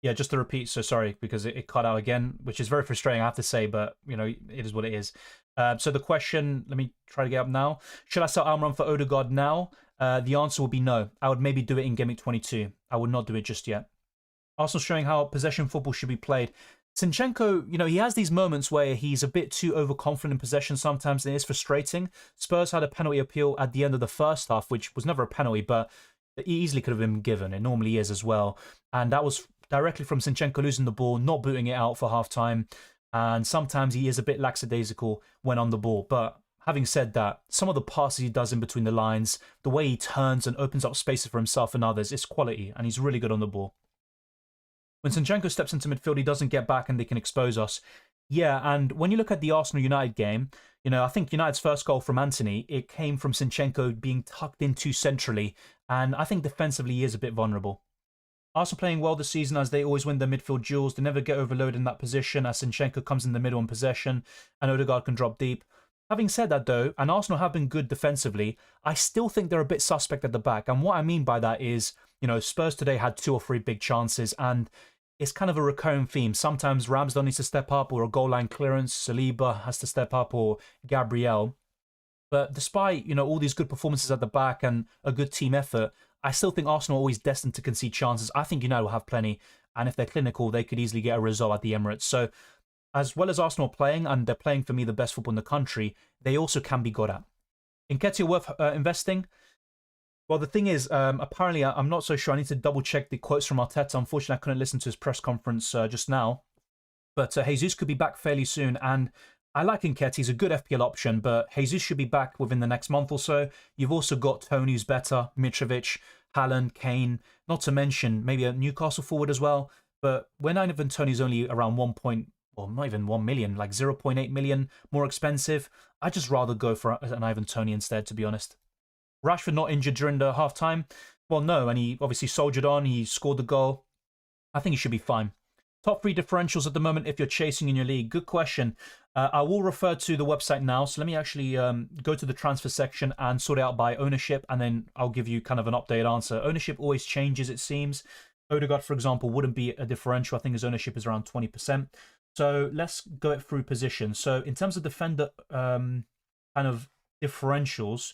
Yeah, just to repeat, so sorry, because it cut out again, which is very frustrating, I have to say, but, you know, it is what it is. So the question, let me try to get up now. Should I sell Almiron for Odegaard now? The answer would be no. I would maybe do it in Gameweek 22. I would not do it just yet. Arsenal showing how possession football should be played. Zinchenko, you know, he has these moments where he's a bit too overconfident in possession sometimes, and it is frustrating. Spurs had a penalty appeal at the end of the first half, which was never a penalty, but that easily could have been given. It normally is as well. And that was directly from Zinchenko losing the ball, not booting it out for half time. And sometimes he is a bit lackadaisical when on the ball. But having said that, some of the passes he does in between the lines, the way he turns and opens up spaces for himself and others, it's quality. And he's really good on the ball. When Zinchenko steps into midfield, he doesn't get back and they can expose us. Yeah, and when you look at the Arsenal United game, I think United's first goal from Antony, it came from Zinchenko being tucked in too centrally. And I think defensively he is a bit vulnerable. Arsenal playing well this season as they always win their midfield duels. They never get overloaded in that position as Zinchenko comes in the middle in possession and Odegaard can drop deep. Having said that though, and Arsenal have been good defensively, I still think they're a bit suspect at the back. And what I mean by that is, Spurs today had 2 or 3 big chances and it's kind of a recurring theme. Sometimes Ramsdale needs to step up or a goal line clearance, Saliba has to step up or Gabriel. But despite, all these good performances at the back and a good team effort, I still think Arsenal are always destined to concede chances. I think United will have plenty. And if they're clinical, they could easily get a result at the Emirates. So as well as Arsenal playing, and they're playing for me the best football in the country, they also can be got at. Nketiah worth investing? Well, the thing is, apparently, I'm not so sure. I need to double check the quotes from Arteta. Unfortunately, I couldn't listen to his press conference just now. But Jesus could be back fairly soon. And I like Nketiah. He's a good FPL option, but Jesus should be back within the next month or so. You've also got Tony, who's better, Mitrovic, Haaland, Kane, not to mention maybe a Newcastle forward as well. But when Ivan Tony's only around not even 1 million, like 0.8 million more expensive, I'd just rather go for an Ivan Tony instead, to be honest. Rashford not injured during the half-time? Well, no, and he obviously soldiered on. He scored the goal. I think he should be fine. Top 3 differentials at the moment if you're chasing in your league. Good question. I will refer to the website now. So let me actually go to the transfer section and sort it out by ownership, and then I'll give you kind of an updated answer. Ownership always changes, it seems. Odegaard, for example, wouldn't be a differential. I think his ownership is around 20%. So let's go it through position. So in terms of defender kind of differentials,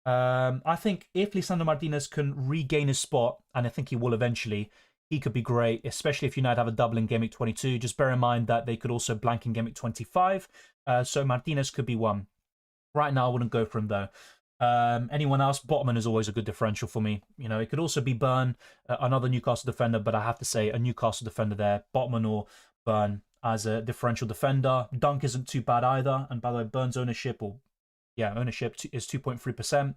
I think if Lisandro Martinez can regain his spot, and I think he will eventually, he could be great, especially if United have a double in Game Week 22. Just bear in mind that they could also blank in Game Week 25, so Martinez could be one. Right now, I wouldn't go for him, though. Anyone else? Botman is always a good differential for me. It could also be Burn, another Newcastle defender, but I have to say a Newcastle defender there, Botman or Burn as a differential defender. Dunk isn't too bad either, and by the way, Burn's ownership is 2.3%.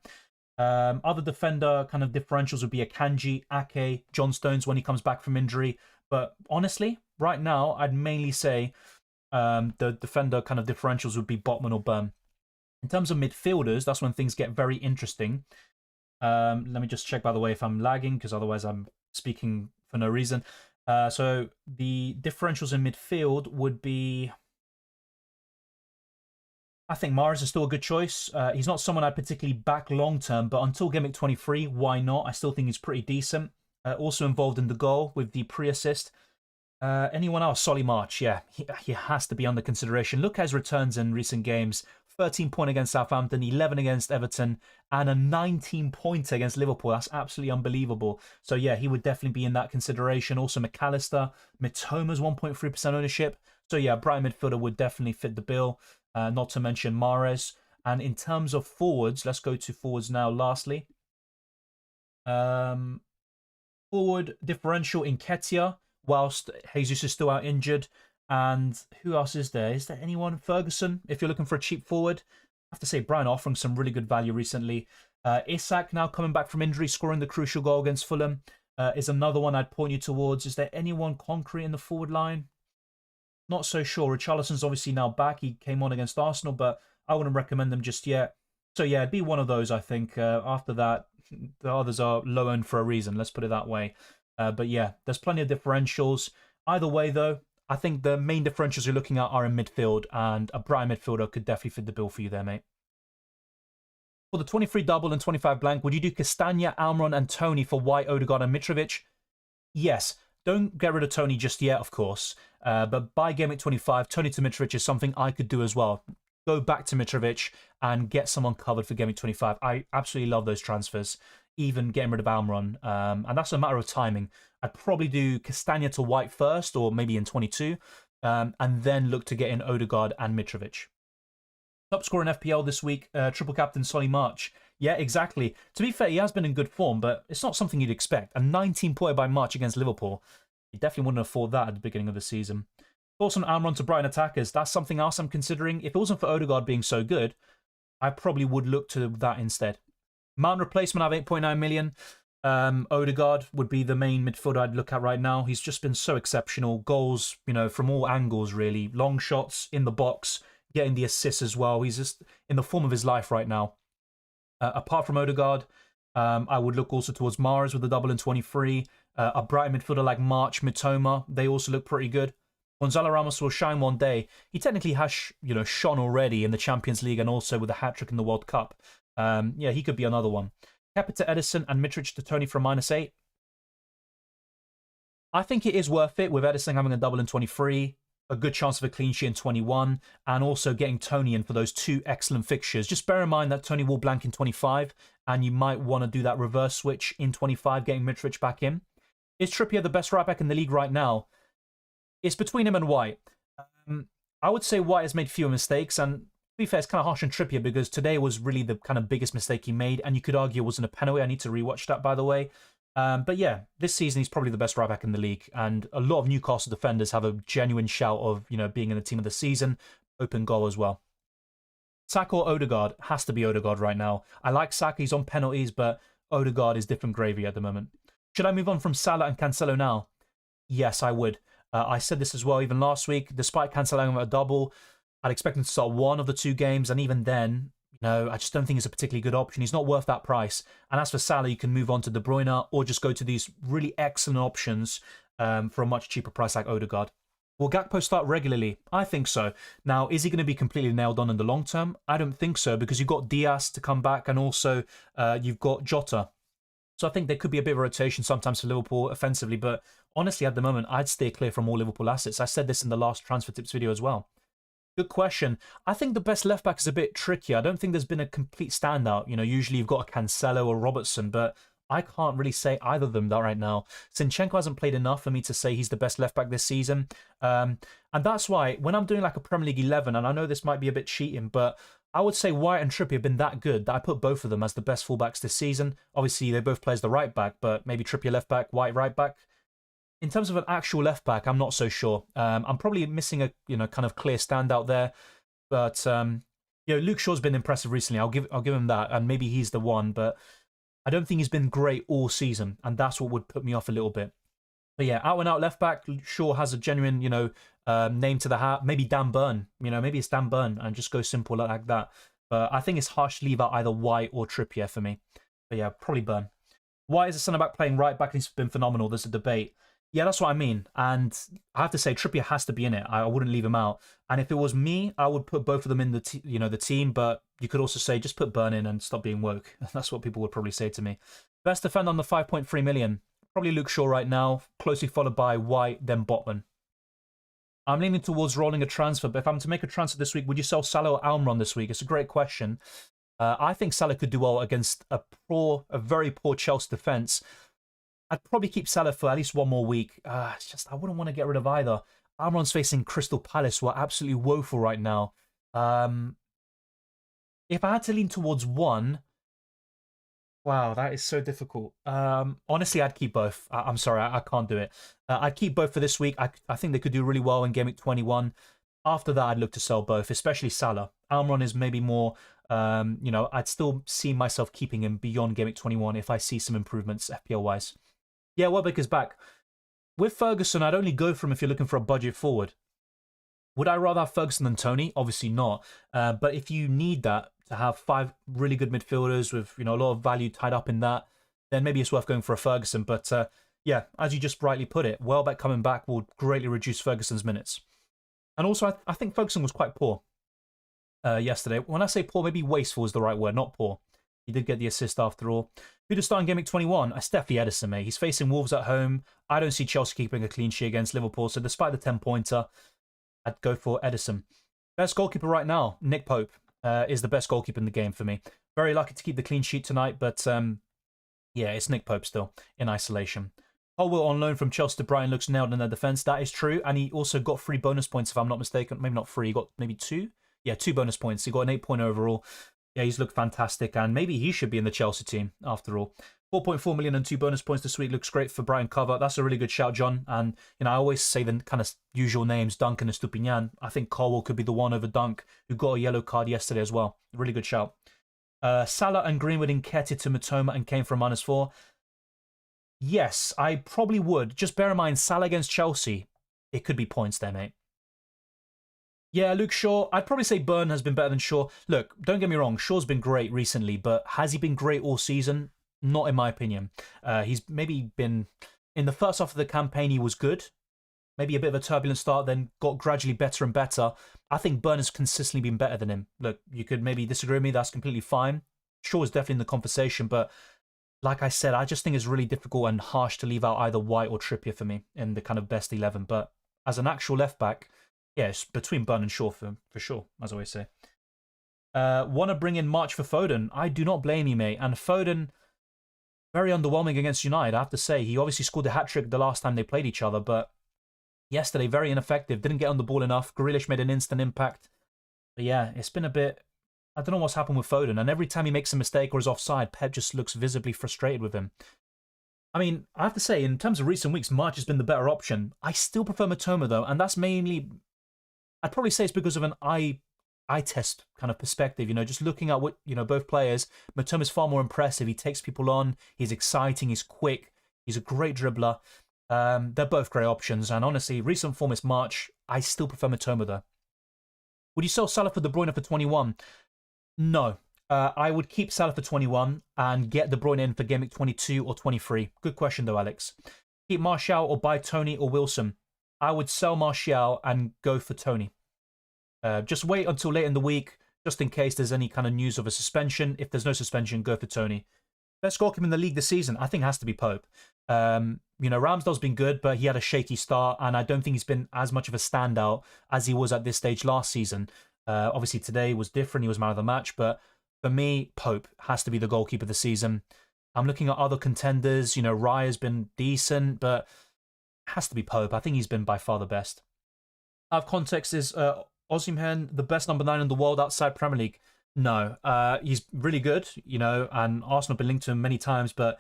Other defender kind of differentials would be Akanji, Ake, John Stones when he comes back from injury. But honestly, right now, I'd mainly say the defender kind of differentials would be Botman or Burn. In terms of midfielders, that's when things get very interesting. Let me just check, by the way, if I'm lagging, because otherwise I'm speaking for no reason. So the differentials in midfield would be... I think Mahrez is still a good choice. He's not someone I'd particularly back long-term, but until Game Week 23, why not? I still think he's pretty decent. Also involved in the goal with the pre-assist. Anyone else? Solly March, yeah. He has to be under consideration. Look at his returns in recent games. 13 point against Southampton, 11 against Everton, and a 19 point against Liverpool. That's absolutely unbelievable. So yeah, he would definitely be in that consideration. Also McAllister, Mitoma's 1.3% ownership. So yeah, Brighton midfielder would definitely fit the bill. Not to mention Mahrez. And in terms of forwards, let's go to forwards now. Lastly, forward differential in Nketiah, whilst Jesus is still out injured. And who else is there? Is there anyone? Ferguson, if you're looking for a cheap forward. I have to say, Brighton offering some really good value recently. Isak now coming back from injury, scoring the crucial goal against Fulham, is another one I'd point you towards. Is there anyone concrete in the forward line? Not so sure. Richarlison's obviously now back. He came on against Arsenal, but I wouldn't recommend them just yet. So yeah, it'd be one of those, I think. After that, the others are low-owned for a reason. Let's put it that way. But yeah, there's plenty of differentials. Either way, though, I think the main differentials you're looking at are in midfield, and a Brighton midfielder could definitely fit the bill for you there, mate. For the 23 double and 25 blank, would you do Castagna, Almiron, and Tony for White, Odegaard, and Mitrovic? Yes. Don't get rid of Tony just yet, of course. But by Game Week 25, Tony to Mitrovic is something I could do as well. Go back to Mitrovic and get someone covered for Game Week 25. I absolutely love those transfers, even getting rid of Almiron. And that's a matter of timing. I'd probably do Castagna to White first, or maybe in 22, and then look to get in Odegaard and Mitrovic. Top scorer in FPL this week, triple captain Solly March. Yeah, exactly. To be fair, he has been in good form, but it's not something you'd expect. A 19-pointer by March against Liverpool. You definitely wouldn't afford that at the beginning of the season. Thoughts on Almiron to Brighton attackers? That's something else I'm considering. If it wasn't for Odegaard being so good, I probably would look to that instead. Mount replacement, I have 8.9 million. Odegaard would be the main midfielder I'd look at right now. He's just been so exceptional. Goals, from all angles, really. Long shots in the box, getting the assists as well. He's just in the form of his life right now. Apart from Odegaard, I would look also towards Mahrez with the double in 23. A Brighton midfielder like March, Mitoma, they also look pretty good. Gonzalo Ramos will shine one day. He technically has, shone already in the Champions League and also with a hat-trick in the World Cup. Yeah, he could be another one. Kepa to Edison and Mitrovic to Tony for -8. I think it is worth it with Edison having a double in 23, a good chance of a clean sheet in 21, and also getting Tony in for those 2 excellent fixtures. Just bear in mind that Tony will blank in 25, and you might want to do that reverse switch in 25, getting Mitrovic back in. Is Trippier the best right back in the league right now? It's between him and White. I would say White has made fewer mistakes, and to be fair, it's kind of harsh on Trippier because today was really the kind of biggest mistake he made, and you could argue it wasn't a penalty. I need to rewatch that, by the way. But yeah, this season he's probably the best right back in the league, and a lot of Newcastle defenders have a genuine shout of being in the team of the season. Open goal as well. Saka or Odegaard? Has to be Odegaard right now. I like Saka, he's on penalties, but Odegaard is different gravy at the moment. Should I move on from Salah and Cancelo now? Yes, I would. I said this as well even last week. Despite cancelling a double, I'd expect him to start one of the 2 games, and even then, I just don't think he's a particularly good option. He's not worth that price. And as for Salah, you can move on to De Bruyne or just go to these really excellent options for a much cheaper price like Odegaard. Will Gakpo start regularly? I think so. Now, is he going to be completely nailed on in the long term? I don't think so, because you've got Diaz to come back, and also you've got Jota. So I think there could be a bit of a rotation sometimes for Liverpool offensively, but honestly, at the moment, I'd stay clear from all Liverpool assets. I said this in the last transfer tips video as well. Good question. I think the best left back is a bit tricky. I don't think there's been a complete standout. Usually you've got a Cancelo or Robertson, but I can't really say either of them right now. Zinchenko hasn't played enough for me to say he's the best left back this season. And that's why when I'm doing like a Premier League 11, and I know this might be a bit cheating, but I would say White and Trippier have been that good that I put both of them as the best fullbacks this season. Obviously, they both play as the right back, but maybe Trippier left back, White right back. In terms of an actual left back, I'm not so sure. I'm probably missing a kind of clear standout there, but Luke Shaw's been impressive recently. I'll give him that, and maybe he's the one. But I don't think he's been great all season, and that's what would put me off a little bit. But yeah, out and out left back, Shaw has a genuine name to the hat. Maybe Dan Burn. Maybe it's Dan Burn, and just go simple like that. But I think it's harsh to leave out either White or Trippier for me. But yeah, probably Burn. White is a centre back playing right back, and he's been phenomenal. There's a debate. Yeah, that's what I mean. And I have to say, Trippier has to be in it. I wouldn't leave him out. And if it was me, I would put both of them in the team. But you could also say, just put Burn in and stop being woke. That's what people would probably say to me. Best defender on the 5.3 million. Probably Luke Shaw right now, closely followed by White, then Botman. I'm leaning towards rolling a transfer. But if I'm to make a transfer this week, would you sell Salah or Almiron this week? It's a great question. I think Salah could do well against a very poor Chelsea defence. I'd probably keep Salah for at least one more week. It's just I wouldn't want to get rid of either. Almiron's facing Crystal Palace, who are absolutely woeful right now. If I had to lean towards one, wow, that is so difficult. Honestly, I'd keep both. I'm sorry, I can't do it. I'd keep both for this week. I think they could do really well in Game Week 21. After that, I'd look to sell both, especially Salah. Almiron is maybe more, I'd still see myself keeping him beyond Game Week 21 if I see some improvements FPL-wise. Yeah, Welbeck is back. With Ferguson, I'd only go for him if you're looking for a budget forward. Would I rather have Ferguson than Tony? Obviously not. But if you need that to have 5 really good midfielders with a lot of value tied up in that, then maybe it's worth going for a Ferguson. But yeah, as you just rightly put it, Welbeck coming back will greatly reduce Ferguson's minutes. And also, I think Ferguson was quite poor yesterday. When I say poor, maybe wasteful is the right word, not poor. He did get the assist after all. Who to start in Game Week 21? It's definitely Edison, mate. He's facing Wolves at home. I don't see Chelsea keeping a clean sheet against Liverpool. So despite the 10-pointer, I'd go for Edison. Best goalkeeper right now, Nick Pope, is the best goalkeeper in the game for me. Very lucky to keep the clean sheet tonight, but yeah, it's Nick Pope still in isolation. Holwell on loan from Chelsea to Brighton looks nailed in their defence. That is true. And he also got 3 bonus points, if I'm not mistaken. Maybe not 3, he got maybe 2. Yeah, 2 bonus points. He got an 8-point overall. Yeah, he's looked fantastic, and maybe he should be in the Chelsea team after all. 4.4 million and 2 bonus points this week looks great for Brighton cover. That's a really good shout, John. And I always say the kind of usual names, Duncan and Stupinian. I think Colwell could be the one over Dunk, who got a yellow card yesterday as well. Really good shout. Salah and Greenwood Nketiah to Matoma and came for a -4. Yes, I probably would. Just bear in mind, Salah against Chelsea, it could be points there, mate. Yeah, Luke Shaw. I'd probably say Burn has been better than Shaw. Look, don't get me wrong. Shaw's been great recently, but has he been great all season? Not in my opinion. He's maybe been in the first half of the campaign. He was good. Maybe a bit of a turbulent start, then got gradually better and better. I think Burn has consistently been better than him. Look, you could maybe disagree with me. That's completely fine. Shaw is definitely in the conversation, but like I said, I just think it's really difficult and harsh to leave out either White or Trippier for me in the kind of best 11. But as an actual left back, yeah, it's between Burn and Shaw for sure, as I always say. Want to bring in March for Foden. I do not blame you, mate. And Foden, very underwhelming against United, I have to say. He obviously scored a hat-trick the last time they played each other, but yesterday, very ineffective. Didn't get on the ball enough. Grealish made an instant impact. But yeah, it's been a bit... I don't know what's happened with Foden. And every time he makes a mistake or is offside, Pep just looks visibly frustrated with him. I mean, I have to say, in terms of recent weeks, March has been the better option. I still prefer Matoma, though, and that's mainly... I'd probably say it's because of an eye test kind of perspective, just looking at what, both players. Matoma's far more impressive. He takes people on. He's exciting. He's quick. He's a great dribbler. They're both great options. And honestly, recent form is March. I still prefer Matoma, though. Would you sell Salah for De Bruyne for 21? No. I would keep Salah for 21 and get De Bruyne in for Game Week 22 or 23. Good question, though, Alex. Keep Martial or buy Tony or Wilson? I would sell Martial and go for Tony. Just wait until late in the week, just in case there's any kind of news of a suspension. If there's no suspension, go for Tony. Best goalkeeper in the league this season, I think, has to be Pope. Ramsdale's been good, but he had a shaky start, and I don't think he's been as much of a standout as he was at this stage last season. Obviously, today was different. He was man of the match, but for me, Pope has to be the goalkeeper this season. I'm looking at other contenders. Raya's been decent, but has to be Pope. I think he's been by far the best. Out of context, is Osimhen the best number 9 in the world outside Premier League? No. He's really good, and Arsenal have been linked to him many times, but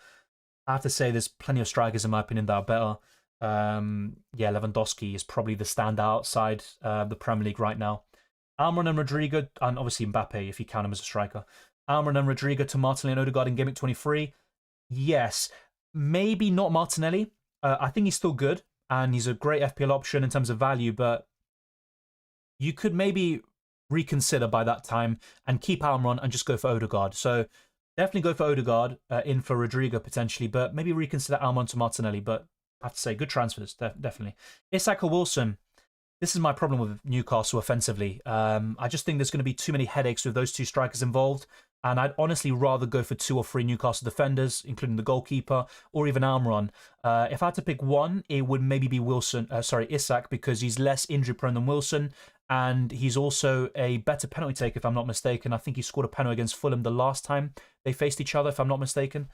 I have to say there's plenty of strikers, in my opinion, that are better. Lewandowski is probably the standout outside the Premier League right now. Almiron and Rodrigo, and obviously Mbappe, if you count him as a striker. Almiron and Rodrigo to Martinelli and Odegaard in Game Week 23? Yes. Maybe not Martinelli. I think he's still good, and he's a great FPL option in terms of value, but you could maybe reconsider by that time and keep Almiron and just go for Odegaard. So definitely go for Odegaard in for Rodrigo potentially, but maybe reconsider Almiron to Martinelli. But I have to say, good transfers, definitely. Isak or Wilson? This is my problem with Newcastle offensively. I just think there's going to be too many headaches with those two strikers involved. And I'd honestly rather go for 2 or 3 Newcastle defenders, including the goalkeeper, or even Almiron. If I had to pick one, it would maybe be Isak, because he's less injury prone than Wilson, and he's also a better penalty taker, if I'm not mistaken. I think he scored a penalty against Fulham the last time they faced each other, if I'm not mistaken.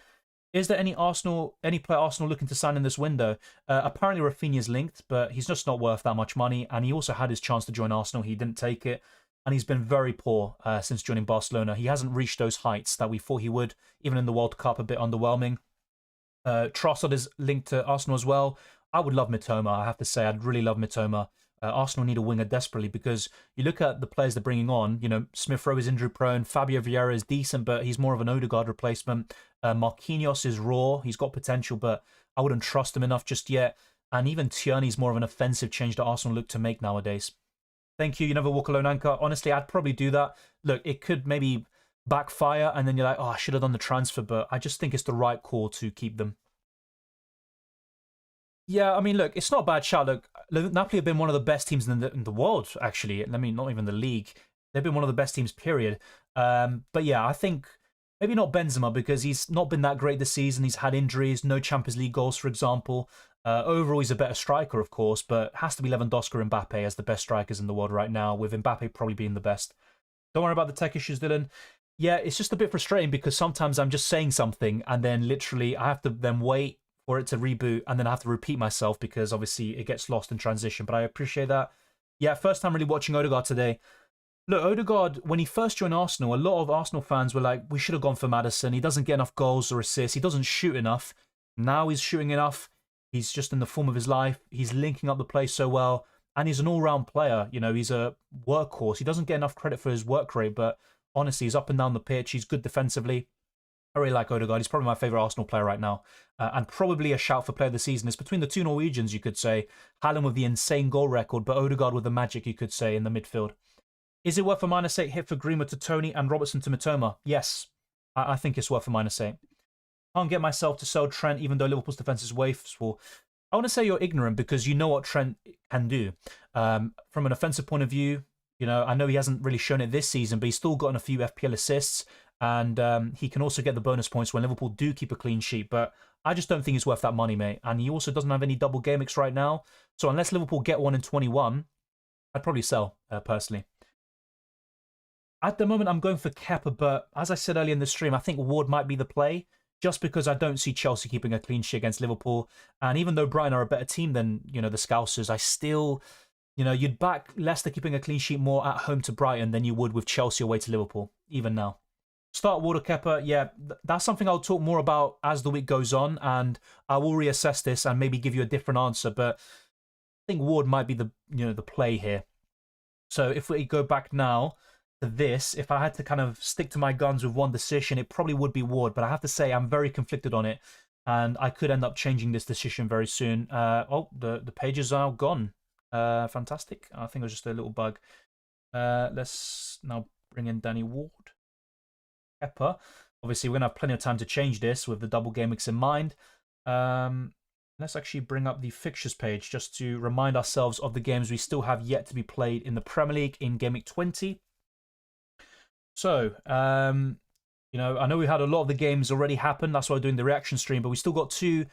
Is there any player Arsenal looking to sign in this window? Apparently Rafinha's linked, but he's just not worth that much money, and he also had his chance to join Arsenal. He didn't take it. And he's been very poor since joining Barcelona. He hasn't reached those heights that we thought he would, even in the World Cup, a bit underwhelming. Trossard is linked to Arsenal as well. I would love Mitoma, I have to say. I'd really love Mitoma. Arsenal need a winger desperately, because you look at the players they're bringing on. Smith-Rowe is injury-prone. Fabio Vieira is decent, but he's more of an Odegaard replacement. Marquinhos is raw. He's got potential, but I wouldn't trust him enough just yet. And even Tierney's more of an offensive change that Arsenal look to make nowadays. Thank you. You never walk alone, Anchor. Honestly, I'd probably do that. Look, it could maybe backfire, and then you're like, oh, I should have done the transfer, but I just think it's the right call to keep them. Yeah, I mean, look, it's not a bad shout. Look, Napoli have been one of the best teams in the world, actually. I mean, not even the league. They've been one of the best teams, period. But yeah, I think maybe not Benzema, because he's not been that great this season. He's had injuries, no Champions League goals, for example. Overall, he's a better striker, of course, but it has to be Lewandowski or Mbappe as the best strikers in the world right now, with Mbappe probably being the best. Don't worry about the tech issues, Dylan. Yeah, it's just a bit frustrating, because sometimes I'm just saying something, and then literally I have to then wait for it to reboot, and then I have to repeat myself, because obviously it gets lost in transition, but I appreciate that. Yeah, first time really watching Odegaard today. Look, Odegaard, when he first joined Arsenal, a lot of Arsenal fans were like, we should have gone for Maddison. He doesn't get enough goals or assists. He doesn't shoot enough. Now he's shooting enough. He's just in the form of his life. He's linking up the play so well. And he's an all-round player. You know, he's a workhorse. He doesn't get enough credit for his work rate, but honestly, he's up and down the pitch. He's good defensively. I really like Odegaard. He's probably my favourite Arsenal player right now. And probably a shout for player of the season. It's between the two Norwegians, you could say. Haaland with the insane goal record, but Odegaard with the magic, you could say, in the midfield. Is it worth a -8 hit for Greenwood to Tony and Robertson to Mitoma? Yes, I think it's worth a -8. Can't get myself to sell Trent even though Liverpool's defence is wasteful. I want to say you're ignorant because you know what Trent can do. From an offensive point of view, you know, I know he hasn't really shown it this season, but he's still gotten a few FPL assists, and he can also get the bonus points when Liverpool do keep a clean sheet. But I just don't think he's worth that money, mate. And he also doesn't have any double game weeks right now. So unless Liverpool get one in 21, I'd probably sell, personally. At the moment, I'm going for Kepa, but as I said earlier in the stream, I think Ward might be the play, just because I don't see Chelsea keeping a clean sheet against Liverpool. And even though Brighton are a better team than, you know, the Scousers, I still, you know, you'd back Leicester keeping a clean sheet more at home to Brighton than you would with Chelsea away to Liverpool, even now. Start Ward or Kepa, yeah, that's something I'll talk more about as the week goes on, and I will reassess this and maybe give you a different answer, but I think Ward might be the, you know, the play here. So if we go back now to this, if I had to kind of stick to my guns with one decision, it probably would be Ward, but I have to say I'm very conflicted on it, and I could end up changing this decision very soon. Oh, the pages are gone. Fantastic. I think it was just a little bug. Let's now bring in Danny Ward. Kepa. Obviously, we're going to have plenty of time to change this with the double game weeks in mind. Let's actually bring up the fixtures page just to remind ourselves of the games we still have yet to be played in the Premier League in Game Week 20. So, you know, I know we had a lot of the games already happen. That's why we're doing the reaction stream. But we still got two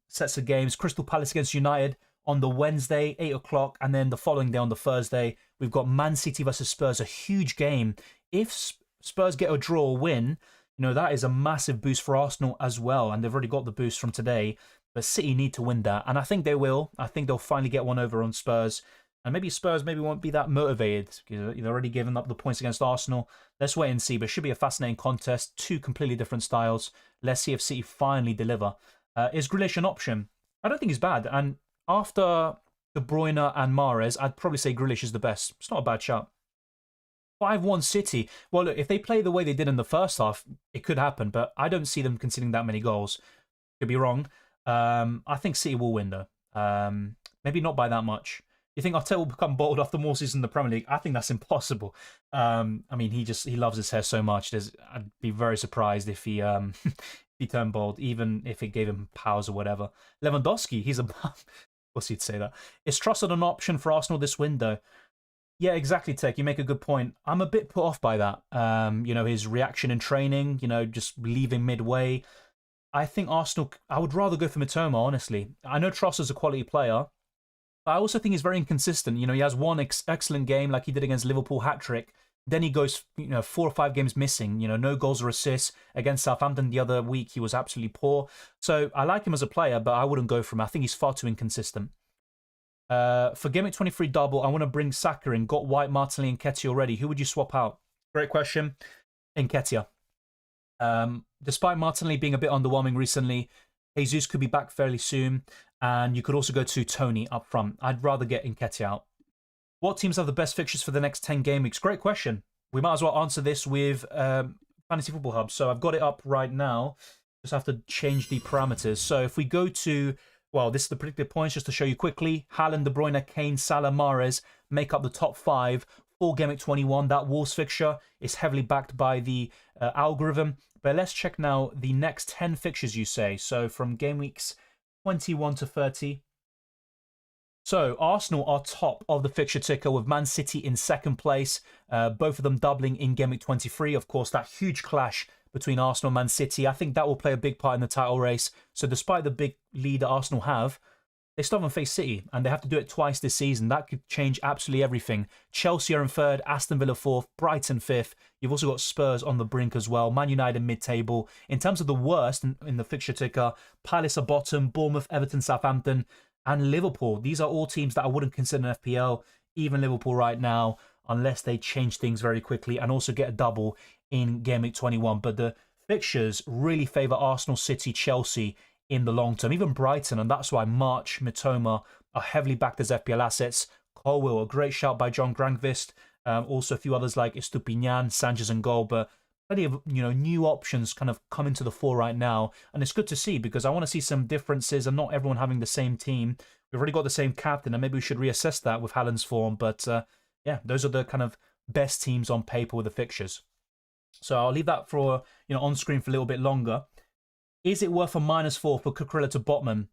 sets of games. Crystal Palace against United on the Wednesday, 8 o'clock. And then the following day on the Thursday, we've got Man City versus Spurs, a huge game. If Spurs get a draw or win, you know, that is a massive boost for Arsenal as well. And they've already got the boost from today. But City need to win that. And I think they will. I think they'll finally get one over on Spurs. And maybe Spurs won't be that motivated. They've already given up the points against Arsenal. Let's wait and see. But it should be a fascinating contest. Two completely different styles. Let's see if City finally deliver. Is Grealish an option? I don't think he's bad. And after De Bruyne and Mahrez, I'd probably say Grealish is the best. It's not a bad shout. 5-1 City. Well, look, if they play the way they did in the first half, it could happen. But I don't see them conceding that many goals. Could be wrong. I think City will win, though. Maybe not by that much. You think Arteta will become bald after more seasons in the Premier League? I think that's impossible. I mean, he loves his hair so much. I'd be very surprised if he if he turned bald, even if it gave him powers or whatever. Lewandowski, he's a... Of course you'd say that. Is Trossard an option for Arsenal this window? Yeah, exactly, Tech. You make a good point. I'm a bit put off by that. You know, his reaction in training, you know, just leaving midway. I think Arsenal... I would rather go for Mitoma, honestly. I know Trossard's a quality player, but I also think he's very inconsistent. You know, he has one excellent game like he did against Liverpool, hat-trick. Then he goes, you know, 4 or 5 games missing. You know, no goals or assists. Against Southampton the other week, he was absolutely poor. So I like him as a player, but I wouldn't go for him. I think he's far too inconsistent. For Game Week 23 double, I want to bring Saka in. Got White, Martinelli, and Nketiah already. Who would you swap out? Great question. Nketiah. Despite Martinelli being a bit underwhelming recently, Jesus could be back fairly soon. And you could also go to Tony up front. I'd rather get Nketiah out. What teams have the best fixtures for the next 10 game weeks? Great question. We might as well answer this with Fantasy Football Hub. So I've got it up right now. Just have to change the parameters. So if we go to, well, this is the predicted points just to show you quickly. Haaland, De Bruyne, Kane, Salah, Mahrez make up the top 5 for Game Week 21. That Wolves fixture is heavily backed by the algorithm. But let's check now the next 10 fixtures, you say. So from Game Weeks 21 to 30. So Arsenal are top of the fixture ticker with Man City in second place. Both of them doubling in Game Week 23. Of course, that huge clash between Arsenal and Man City, I think that will play a big part in the title race. So despite the big lead that Arsenal have, they still haven't faced City, and they have to do it twice this season. That could change absolutely everything. Chelsea are in third, Aston Villa fourth, Brighton fifth. You've also got Spurs on the brink as well. Man United mid-table. In terms of the worst in the fixture ticker, Palace are bottom, Bournemouth, Everton, Southampton, and Liverpool. These are all teams that I wouldn't consider an FPL. Even Liverpool right now unless they change things very quickly and also get a double in Game Week 21. But the fixtures really favour Arsenal, City, Chelsea in the long term, even Brighton, and that's why March, Mitoma are heavily backed as FPL assets. Colwill, a great shout by John Grangvist. Also a few others like Estupinian, Sanchez and goal, but plenty of new options kind of coming to the fore right now, and it's good to see because I want to see some differences and not everyone having the same team. We've already got the same captain, and maybe we should reassess that with Haaland's form. But yeah, those are the kind of best teams on paper with the fixtures. So I'll leave that for on screen for a little bit longer. Is it worth a -4 for Cucurella to Botman?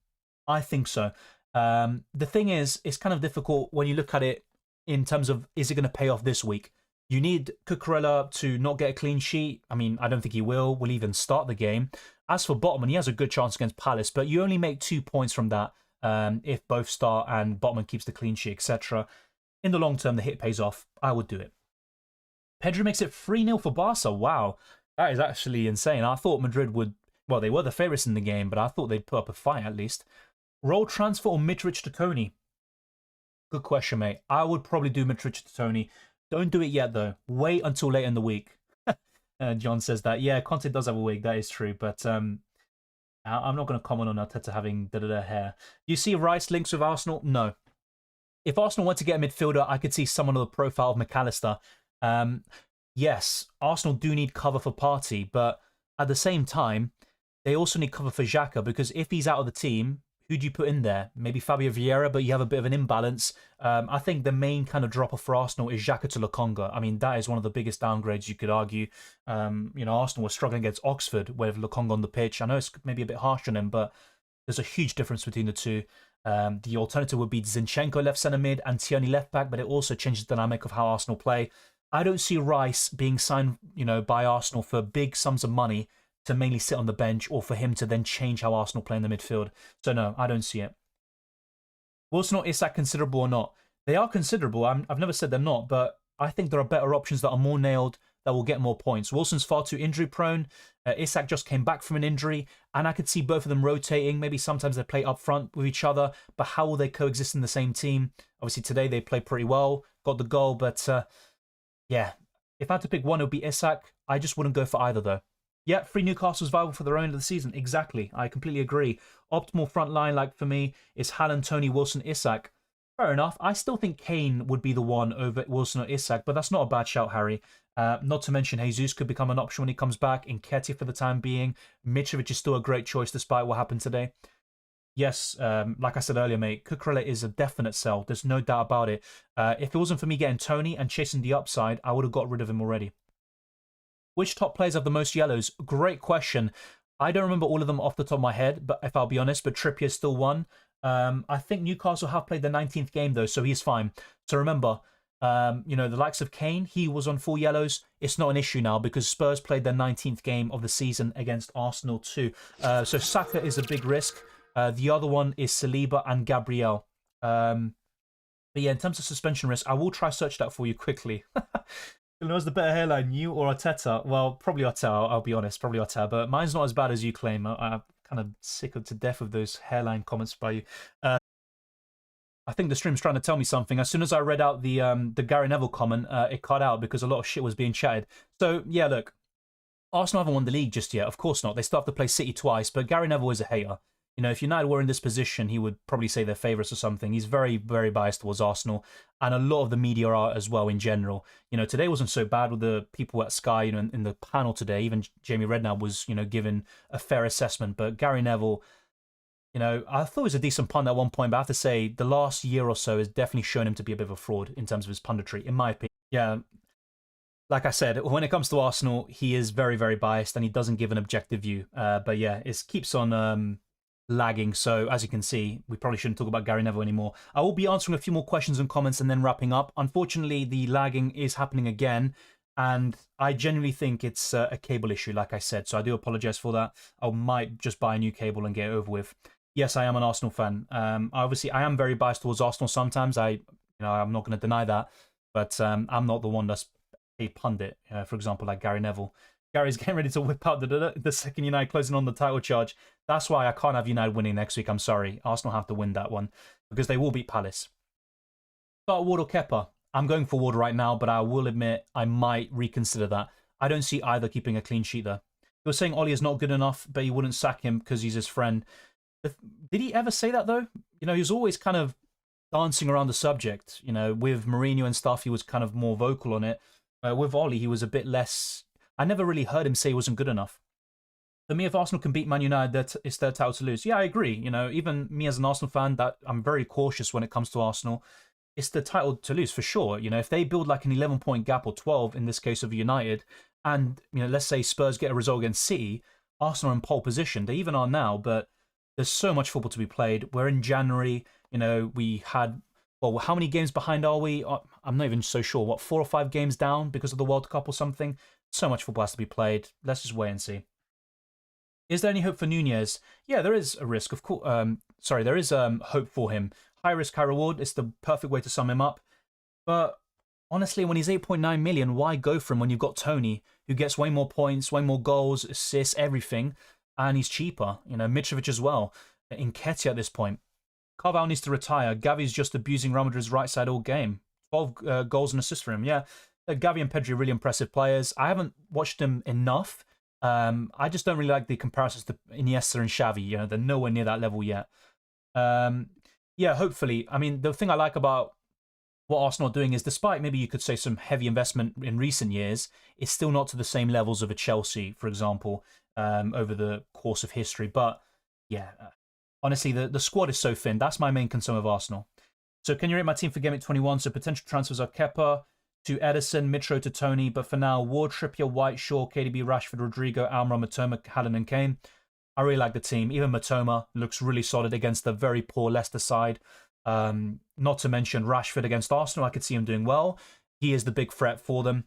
I think so. The thing is, it's kind of difficult when you look at it in terms of, is it going to pay off this week? You need Cucurella to not get a clean sheet. I mean, I don't think he will even start the game. As for Botman, he has a good chance against Palace, but you only make 2 points from that if both start and Botman keeps the clean sheet, etc. In the long term, the hit pays off. I would do it. Pedri makes it 3-0 for Barca. Wow, that is actually insane. I thought Madrid would, well, they were the favourites in the game, but I thought they'd put up a fight at least. Roll transfer or Mitrovic to Tony? Good question, mate. I would probably do Mitrovic to Tony. Don't do it yet, though. Wait until late in the week. John says that. Yeah, Conte does have a wig. That is true. But I'm not going to comment on Arteta having hair. You see Rice links with Arsenal? No. If Arsenal want to get a midfielder, I could see someone of the profile of McAllister. Yes, Arsenal do need cover for Partey, but at the same time, they also need cover for Xhaka, because if he's out of the team, who do you put in there? Maybe Fabio Vieira, but you have a bit of an imbalance. I think the main kind of drop-off for Arsenal is Xhaka to Lokonga. I mean, that is one of the biggest downgrades you could argue. Arsenal was struggling against Oxford with Lokonga on the pitch. I know it's maybe a bit harsh on him, but there's a huge difference between the two. The alternative would be Zinchenko left centre mid and Tierney left back, but it also changes the dynamic of how Arsenal play. I don't see Rice being signed, by Arsenal for big sums of money to mainly sit on the bench, or for him to then change how Arsenal play in the midfield. So no, I don't see it. Wilson or Isak considerable or not? They are considerable. I've never said they're not, but I think there are better options that are more nailed, that will get more points. Wilson's far too injury prone. Isak just came back from an injury, and I could see both of them rotating. Maybe sometimes they play up front with each other, but how will they coexist in the same team? Obviously today they played pretty well, got the goal, but yeah, if I had to pick one, it would be Isak. I just wouldn't go for either though. Yeah, 3 Newcastle's viable for their own of the season. Exactly. I completely agree. Optimal front line, like for me, is Haaland, Tony, Wilson, Isak. Fair enough. I still think Kane would be the one over Wilson or Isak, but that's not a bad shout, Harry. Not to mention Jesus could become an option when he comes back. Nketiah for the time being. Mitrovic is still a great choice despite what happened today. Yes, like I said earlier, mate, Cucurella is a definite sell. There's no doubt about it. If it wasn't for me getting Tony and chasing the upside, I would have got rid of him already. Which top players have the most yellows? Great question. I don't remember all of them off the top of my head, but if I'll be honest, but Trippier's still one. I think Newcastle have played the 19th game though, so he's fine. So remember, the likes of Kane, he was on 4 yellows. It's not an issue now because Spurs played their 19th game of the season against Arsenal too. So Saka is a big risk. The other one is Saliba and Gabriel. But yeah, in terms of suspension risk, I will try search that for you quickly. Who knows the better hairline, you or Arteta? Well, probably Arteta, I'll be honest, probably Arteta. But mine's not as bad as you claim. I'm kind of sick to death of those hairline comments by you. I think the stream's trying to tell me something. As soon as I read out the Gary Neville comment, it cut out because a lot of shit was being chatted. So, yeah, look, Arsenal haven't won the league just yet. Of course not. They still have to play City twice, but Gary Neville is a hater. If United were in this position, he would probably say they're favourites or something. He's very, very biased towards Arsenal, and a lot of the media are as well in general. Today wasn't so bad with the people at Sky, in the panel today. Even Jamie Redknapp was, given a fair assessment. But Gary Neville, I thought he was a decent pundit at one point, but I have to say the last year or so has definitely shown him to be a bit of a fraud in terms of his punditry, in my opinion. Yeah, like I said, when it comes to Arsenal, he is very, very biased, and he doesn't give an objective view. But yeah, it keeps on lagging, so as you can see, we probably shouldn't talk about Gary Neville anymore. I will be answering a few more questions and comments and then wrapping up. Unfortunately, the lagging is happening again, and I genuinely think it's a cable issue, like I said, so I do apologise for that. I might just buy a new cable and get it over with. Yes, I am an Arsenal fan. Obviously, I am very biased towards Arsenal sometimes. I'm not going to deny that, but I'm not the one that's a pundit, for example, like Gary Neville. Gary's getting ready to whip out the second United closing on the title charge. That's why I can't have United winning next week. I'm sorry. Arsenal have to win that one because they will beat Palace. Start Ward or Kepa? I'm going for Ward right now, but I will admit I might reconsider that. I don't see either keeping a clean sheet there. He was saying Ollie is not good enough, but he wouldn't sack him because he's his friend. Did he ever say that, though? You know, he was always kind of dancing around the subject. You know, with Mourinho and stuff, he was kind of more vocal on it. With Ollie, he was a bit less... I never really heard him say he wasn't good enough. For me, if Arsenal can beat Man United, it's their title to lose. Yeah, I agree. You know, even me as an Arsenal fan, that I'm very cautious when it comes to Arsenal. It's the title to lose for sure. You know, if they build like an 11-point gap or 12 in this case of United, and you know, let's say Spurs get a result against City, Arsenal are in pole position. They even are now, but there's so much football to be played. We're in January. You know, we had, well, how many games behind are we? I'm not even so sure. What, 4 or 5 games down because of the World Cup or something? So much football has to be played. Let's just wait and see. Is there any hope for Nunez? Yeah, there is a risk, of course. There is hope for him. High risk, high reward. It's the perfect way to sum him up. But honestly, when he's 8.9 million, why go for him when you've got Tony, who gets way more points, way more goals, assists, everything, and he's cheaper? You know, Mitrovic as well. Nketiah at this point. Carvalho needs to retire. Gavi's just abusing Real Madrid's right side all game. 12 goals and assists for him. Yeah, Gavi and Pedri are really impressive players. I haven't watched them enough. I just don't really like the comparisons to Iniesta and Xavi. You know, they're nowhere near that level yet. Yeah, hopefully. I mean, the thing I like about what Arsenal are doing is, despite maybe you could say some heavy investment in recent years, it's still not to the same levels of a Chelsea, for example, over the course of history. But yeah, honestly, the squad is so thin. That's my main concern with Arsenal. So can you rate my team for Gameweek 21? So potential transfers are Kepa to Edison, Mitro to Tony, but for now, Ward, Trippier, White, Shaw, KDB, Rashford, Rodrigo, Almiron, Matoma, Haaland and Kane. I really like the team. Even Matoma looks really solid against the very poor Leicester side. Not to mention Rashford against Arsenal. I could see him doing well. He is the big threat for them.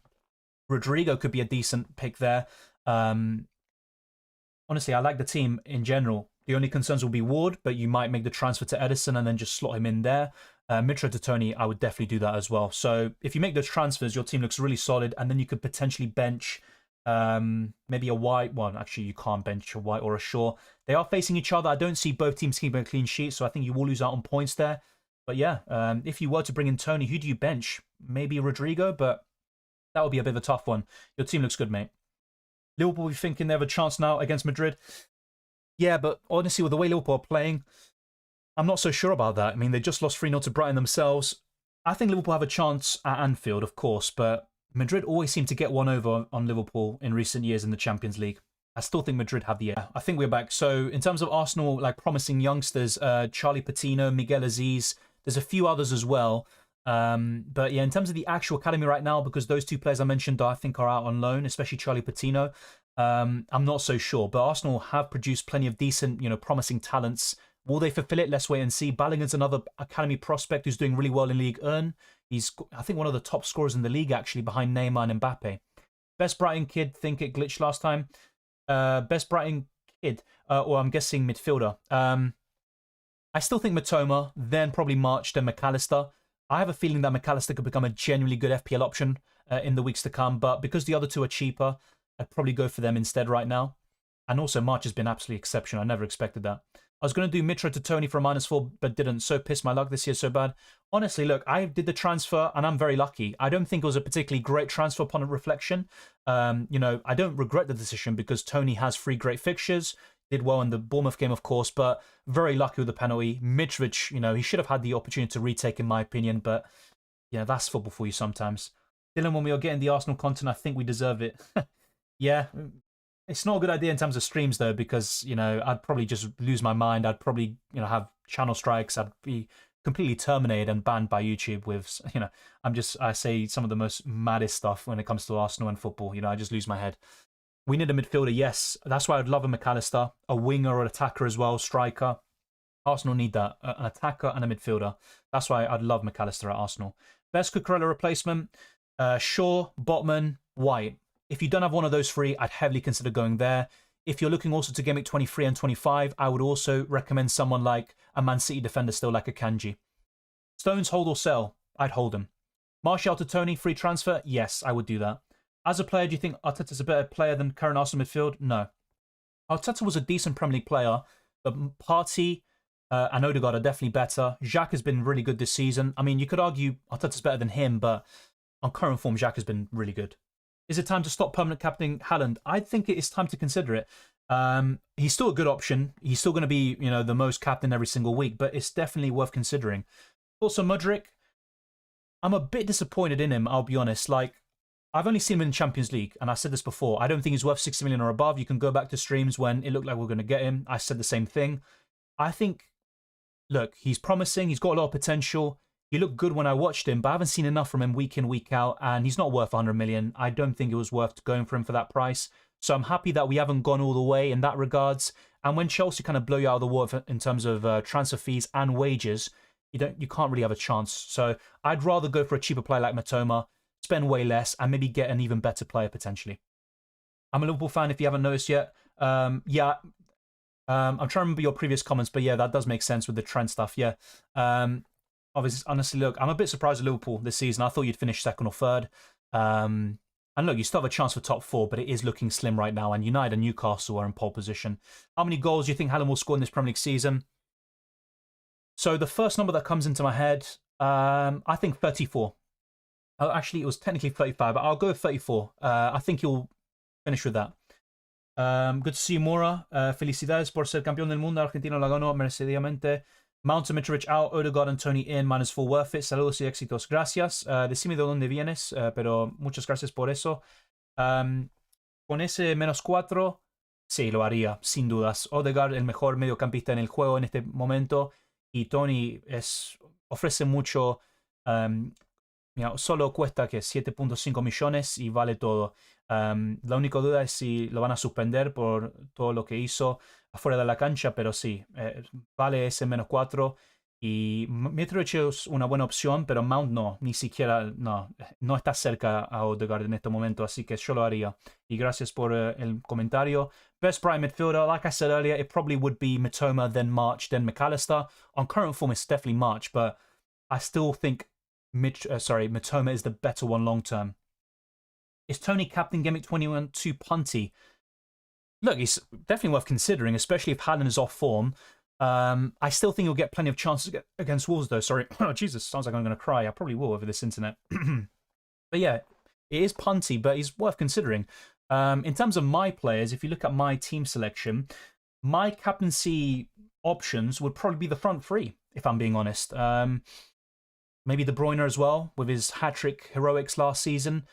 Rodrigo could be a decent pick there. Honestly, I like the team in general. The only concerns will be Ward, but you might make the transfer to Edison and then just slot him in there. Mitro to Tony, I would definitely do that as well. So if you make those transfers, your team looks really solid, and then you could potentially bench maybe a White. Well, actually, you can't bench a White or a Shaw. They are facing each other. I don't see both teams keeping a clean sheet, so I think you will lose out on points there. But yeah, if you were to bring in Tony, who do you bench? Maybe Rodrigo, but that would be a bit of a tough one. Your team looks good, mate. Liverpool, we thinking they have a chance now against Madrid. Yeah, but honestly, with the way Liverpool are playing, I'm not so sure about that. I mean, they just lost 3-0 to Brighton themselves. I think Liverpool have a chance at Anfield, of course, but Madrid always seem to get one over on Liverpool in recent years in the Champions League. I still think Madrid have the edge. I think we're back. So in terms of Arsenal, like promising youngsters, Charlie Patino, Miguel Aziz, there's a few others as well. But yeah, in terms of the actual academy right now, because those two players I mentioned, I think are out on loan, especially Charlie Patino. I'm not so sure, but Arsenal have produced plenty of decent, promising talents. Will they fulfill it? Let's wait and see. Ballingham's another academy prospect who's doing really well in League 1. He's, I think, one of the top scorers in the league, actually, behind Neymar and Mbappe. Best Brighton kid, think it glitched last time. Best Brighton kid, or I'm guessing midfielder. I still think Matoma, then probably March, then McAllister. I have a feeling that McAllister could become a genuinely good FPL option in the weeks to come, but because the other two are cheaper, I'd probably go for them instead right now. And also, March has been absolutely exceptional. I never expected that. I was going to do Mitro to Tony for a -4, but didn't. So pissed my luck this year so bad. Honestly, look, I did the transfer and I'm very lucky. I don't think it was a particularly great transfer upon reflection. I don't regret the decision because Tony has 3 great fixtures. Did well in the Bournemouth game, of course, but very lucky with the penalty. Mitrovic, he should have had the opportunity to retake, in my opinion, but yeah, that's football for you sometimes. Dylan, when we are getting the Arsenal content, I think we deserve it. Yeah, it's not a good idea in terms of streams, though, because, I'd probably just lose my mind. I'd probably, have channel strikes. I'd be completely terminated and banned by YouTube with, I say some of the most maddest stuff when it comes to Arsenal and football. I just lose my head. We need a midfielder, yes. That's why I'd love a McAllister, a winger or an attacker as well, striker. Arsenal need that, an attacker and a midfielder. That's why I'd love McAllister at Arsenal. Best Cucurella replacement, Shaw, Botman, White. If you don't have one of those 3, I'd heavily consider going there. If you're looking also to Gameweek 23 and 25, I would also recommend someone like a Man City defender still, like a Kanji. Stones, hold or sell? I'd hold him. Martial to Tony, free transfer? Yes, I would do that. As a player, do you think Arteta's a better player than current Arsenal midfield? No. Arteta was a decent Premier League player, but Partey, and Odegaard are definitely better. Xhaka has been really good this season. I mean, you could argue Arteta's better than him, but on current form, Xhaka has been really good. Is it time to stop permanent captaining Haaland? I think it is time to consider it. He's still a good option. He's still going to be, the most captain every single week, but it's definitely worth considering. Also, Mudryk, I'm a bit disappointed in him, I'll be honest. Like, I've only seen him in Champions League, and I said this before. I don't think he's worth 60 million or above. You can go back to streams when it looked like we are going to get him. I said the same thing. I think, look, he's promising. He's got a lot of potential. He looked good when I watched him, but I haven't seen enough from him week in, week out, and he's not worth 100 million. I don't think it was worth going for him for that price. So I'm happy that we haven't gone all the way in that regards. And when Chelsea kind of blow you out of the water in terms of transfer fees and wages, you can't really have a chance. So I'd rather go for a cheaper player like Matoma, spend way less, and maybe get an even better player potentially. I'm a Liverpool fan if you haven't noticed yet. I'm trying to remember your previous comments, but yeah, that does make sense with the Trent stuff. Yeah. Obviously, honestly, look, I'm a bit surprised at Liverpool this season. I thought you'd finish second or third. And look, you still have a chance for top four, but it is looking slim right now. And United and Newcastle are in pole position. How many goals do you think Haaland will score in this Premier League season? So the first number that comes into my head, I think 34. Actually, it was technically 35, but I'll go with 34. I think he'll finish with that. Good to see you, Mora. Felicidades por ser campeón del mundo. Argentina la ganó merecidamente. Mount and Mitrovic out, Odegaard and Tony in, -4 worth it. Saludos y éxitos. Gracias. Decime de dónde vienes, pero muchas gracias por eso. Con ese -4, sí, lo haría, sin dudas. Odegaard, el mejor mediocampista en el juego en este momento. Y Tony ofrece mucho. Solo cuesta que 7.5 millones y vale todo. La única duda es si lo van a suspender por todo lo que hizo afuera de la cancha, pero sí, vale ese -4. Y Mitrovic es una buena opción, pero Mount no, ni siquiera, no está cerca a Odegaard en este momento, así que yo lo haría. Y gracias por el comentario. Best prime midfielder, like I said earlier, it probably would be Mitoma, then March, then McAllister. On current form, it's definitely March, but I still think Mitoma is the better one long term. Is Tony captain Gameweek 21 too punty? Look, it's definitely worth considering, especially if Haaland is off form. I still think he'll get plenty of chances against Wolves, though. Sorry. Oh, Jesus, sounds like I'm going to cry. I probably will over this internet. But yeah, it is punty, but he's worth considering. In terms of my players, if you look at my team selection, my captaincy options would probably be the front three, if I'm being honest. Maybe De Bruyne as well, with his hat-trick heroics last season.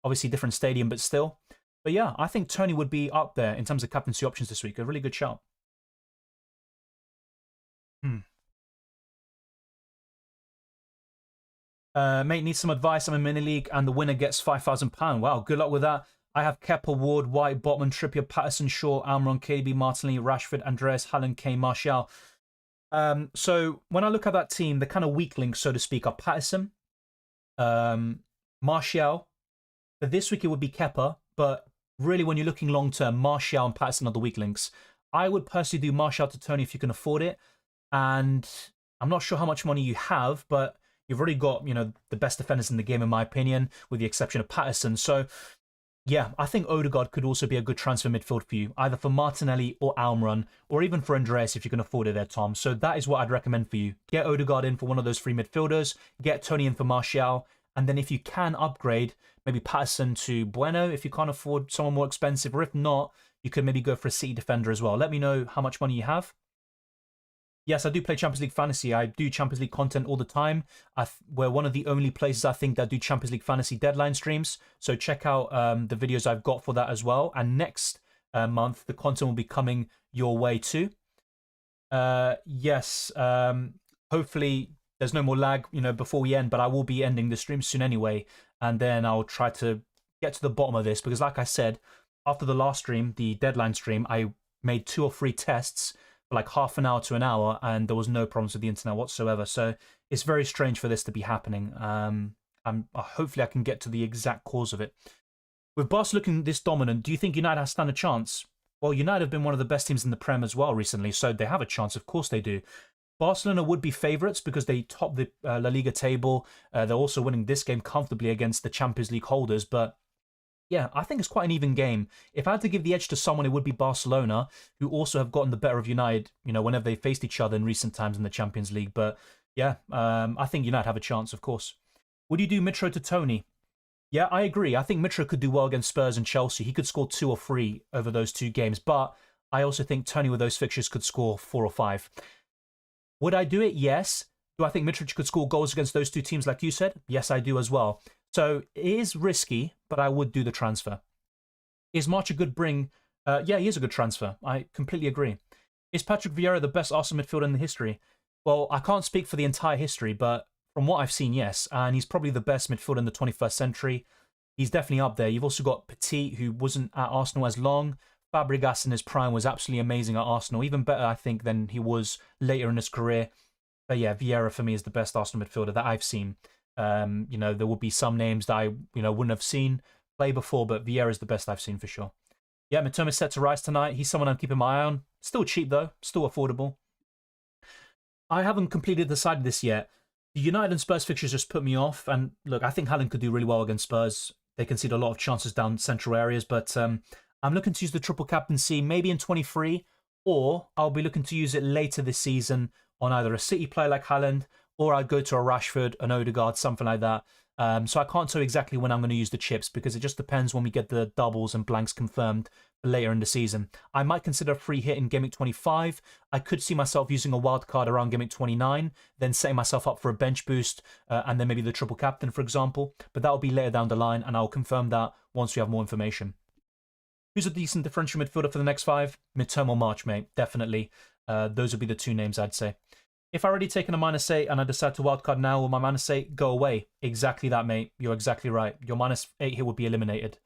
Obviously, different stadium, but still. But yeah, I think Tony would be up there in terms of captaincy options this week. A really good shout. Mate, needs some advice. I'm in mini league, and the winner gets £5,000. Wow, good luck with that. I have Kepa, Ward, White, Botman, Trippier, Patterson, Shaw, Almiron, KDB, Martinelli, Rashford, Andreas, Haaland, Kane, Martial. So when I look at that team, the kind of weak links, so to speak, are Patterson, Martial. For this week, it would be Kepa, but really, when you're looking long term, Martial and Patterson are the weak links. I would personally do Martial to Tony if you can afford it, and I'm not sure how much money you have, but you've already got, the best defenders in the game, in my opinion, with the exception of Patterson. So, yeah, I think Odegaard could also be a good transfer midfield for you, either for Martinelli or Almiron, or even for Andreas if you can afford it there, Tom. So that is what I'd recommend for you. Get Odegaard in for one of those free midfielders, get Tony in for Martial, and then if you can upgrade, maybe Patterson to Bueno if you can't afford someone more expensive, or if not, you could maybe go for a City defender as well. Let me know how much money you have. Yes, I do play Champions League Fantasy. I do Champions League content all the time. We're one of the only places, I think, that do Champions League Fantasy deadline streams. So check out the videos I've got for that as well. And next month, the content will be coming your way too. Yes, hopefully there's no more lag, before we end. But I will be ending the stream soon anyway. And then I'll try to get to the bottom of this. Because like I said, after the last stream, the deadline stream, I made 2 or 3 tests like half an hour to an hour, and there was no problems with the internet whatsoever. So it's very strange for this to be happening. Hopefully I can get to the exact cause of it. With Barca looking this dominant, do you think United stand a chance? Well, United have been one of the best teams in the Prem as well recently, so they have a chance. Of course they do. Barcelona would be favourites because they top the La Liga table. They're also winning this game comfortably against the Champions League holders, but Yeah, I think it's quite an even game. If I had to give the edge to someone, it would be Barcelona, who also have gotten the better of United, whenever they faced each other in recent times in the Champions League. But yeah, I think United have a chance, of course. Would you do Mitro to Tony? Yeah, I agree. I think Mitro could do well against Spurs and Chelsea. He could score 2 or 3 over those 2 games. But I also think Tony with those fixtures could score 4 or 5. Would I do it? Yes. Do I think Mitrovic could score goals against those 2 teams like you said? Yes, I do as well. So it is risky, but I would do the transfer. Is March a good bring? Yeah, he is a good transfer. I completely agree. Is Patrick Vieira the best Arsenal midfielder in the history? Well, I can't speak for the entire history, but from what I've seen, yes. And he's probably the best midfielder in the 21st century. He's definitely up there. You've also got Petit, who wasn't at Arsenal as long. Fabregas in his prime was absolutely amazing at Arsenal. Even better, I think, than he was later in his career. But yeah, Vieira for me is the best Arsenal midfielder that I've seen. There will be some names that I, wouldn't have seen play before, but Vieira is the best I've seen for sure. Yeah, Mitoma's set to rise tonight. He's someone I'm keeping my eye on. Still cheap though, still affordable. I haven't completely decided this yet. The United and Spurs fixtures just put me off. And look, I think Haaland could do really well against Spurs. They concede a lot of chances down central areas, but I'm looking to use the triple captaincy maybe in 23, or I'll be looking to use it later this season on either a City player like Haaland, or I'd go to a Rashford, an Odegaard, something like that. So I can't tell exactly when I'm going to use the chips because it just depends when we get the doubles and blanks confirmed for later in the season. I might consider a free hit in Game Week 25. I could see myself using a wild card around Game Week 29, then setting myself up for a bench boost, and then maybe the triple captain, for example. But that will be later down the line, and I'll confirm that once we have more information. Who's a decent differential midfielder for the next 5? Midterm or March, mate. Definitely. Those would be the 2 names I'd say. If I already taken a -8 and I decide to wildcard now, will my -8 go away? Exactly that, mate. You're exactly right. Your -8 here would be eliminated.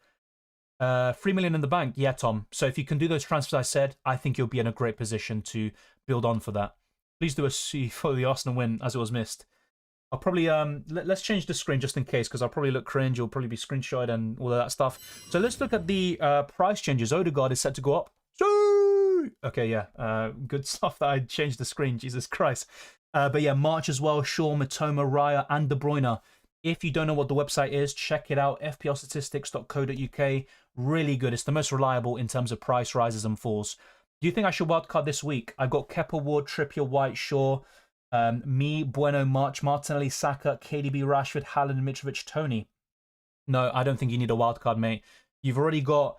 3 million in the bank. Yeah, Tom. So if you can do those transfers I said, I think you'll be in a great position to build on for that. Please do a C for the Arsenal win as it was missed. I'll probably, let's change the screen just in case because I'll probably look cringe. You'll probably be screenshot and all of that stuff. So let's look at the price changes. Odegaard is set to go up. Okay, yeah, good stuff that I changed the screen, Jesus Christ. But yeah, March as well, Shaw, Matoma, Raya, and De Bruyne. If you don't know what the website is, check it out, fplstatistics.co.uk. Really good. It's the most reliable in terms of price rises and falls. Do you think I should wildcard this week? I've got Kepa, Ward, Trippier, White, Shaw, me, Bueno, March, Martinelli, Saka, KDB, Rashford, Haaland, Mitrovic, Tony. No, I don't think you need a wildcard, mate. You've already got,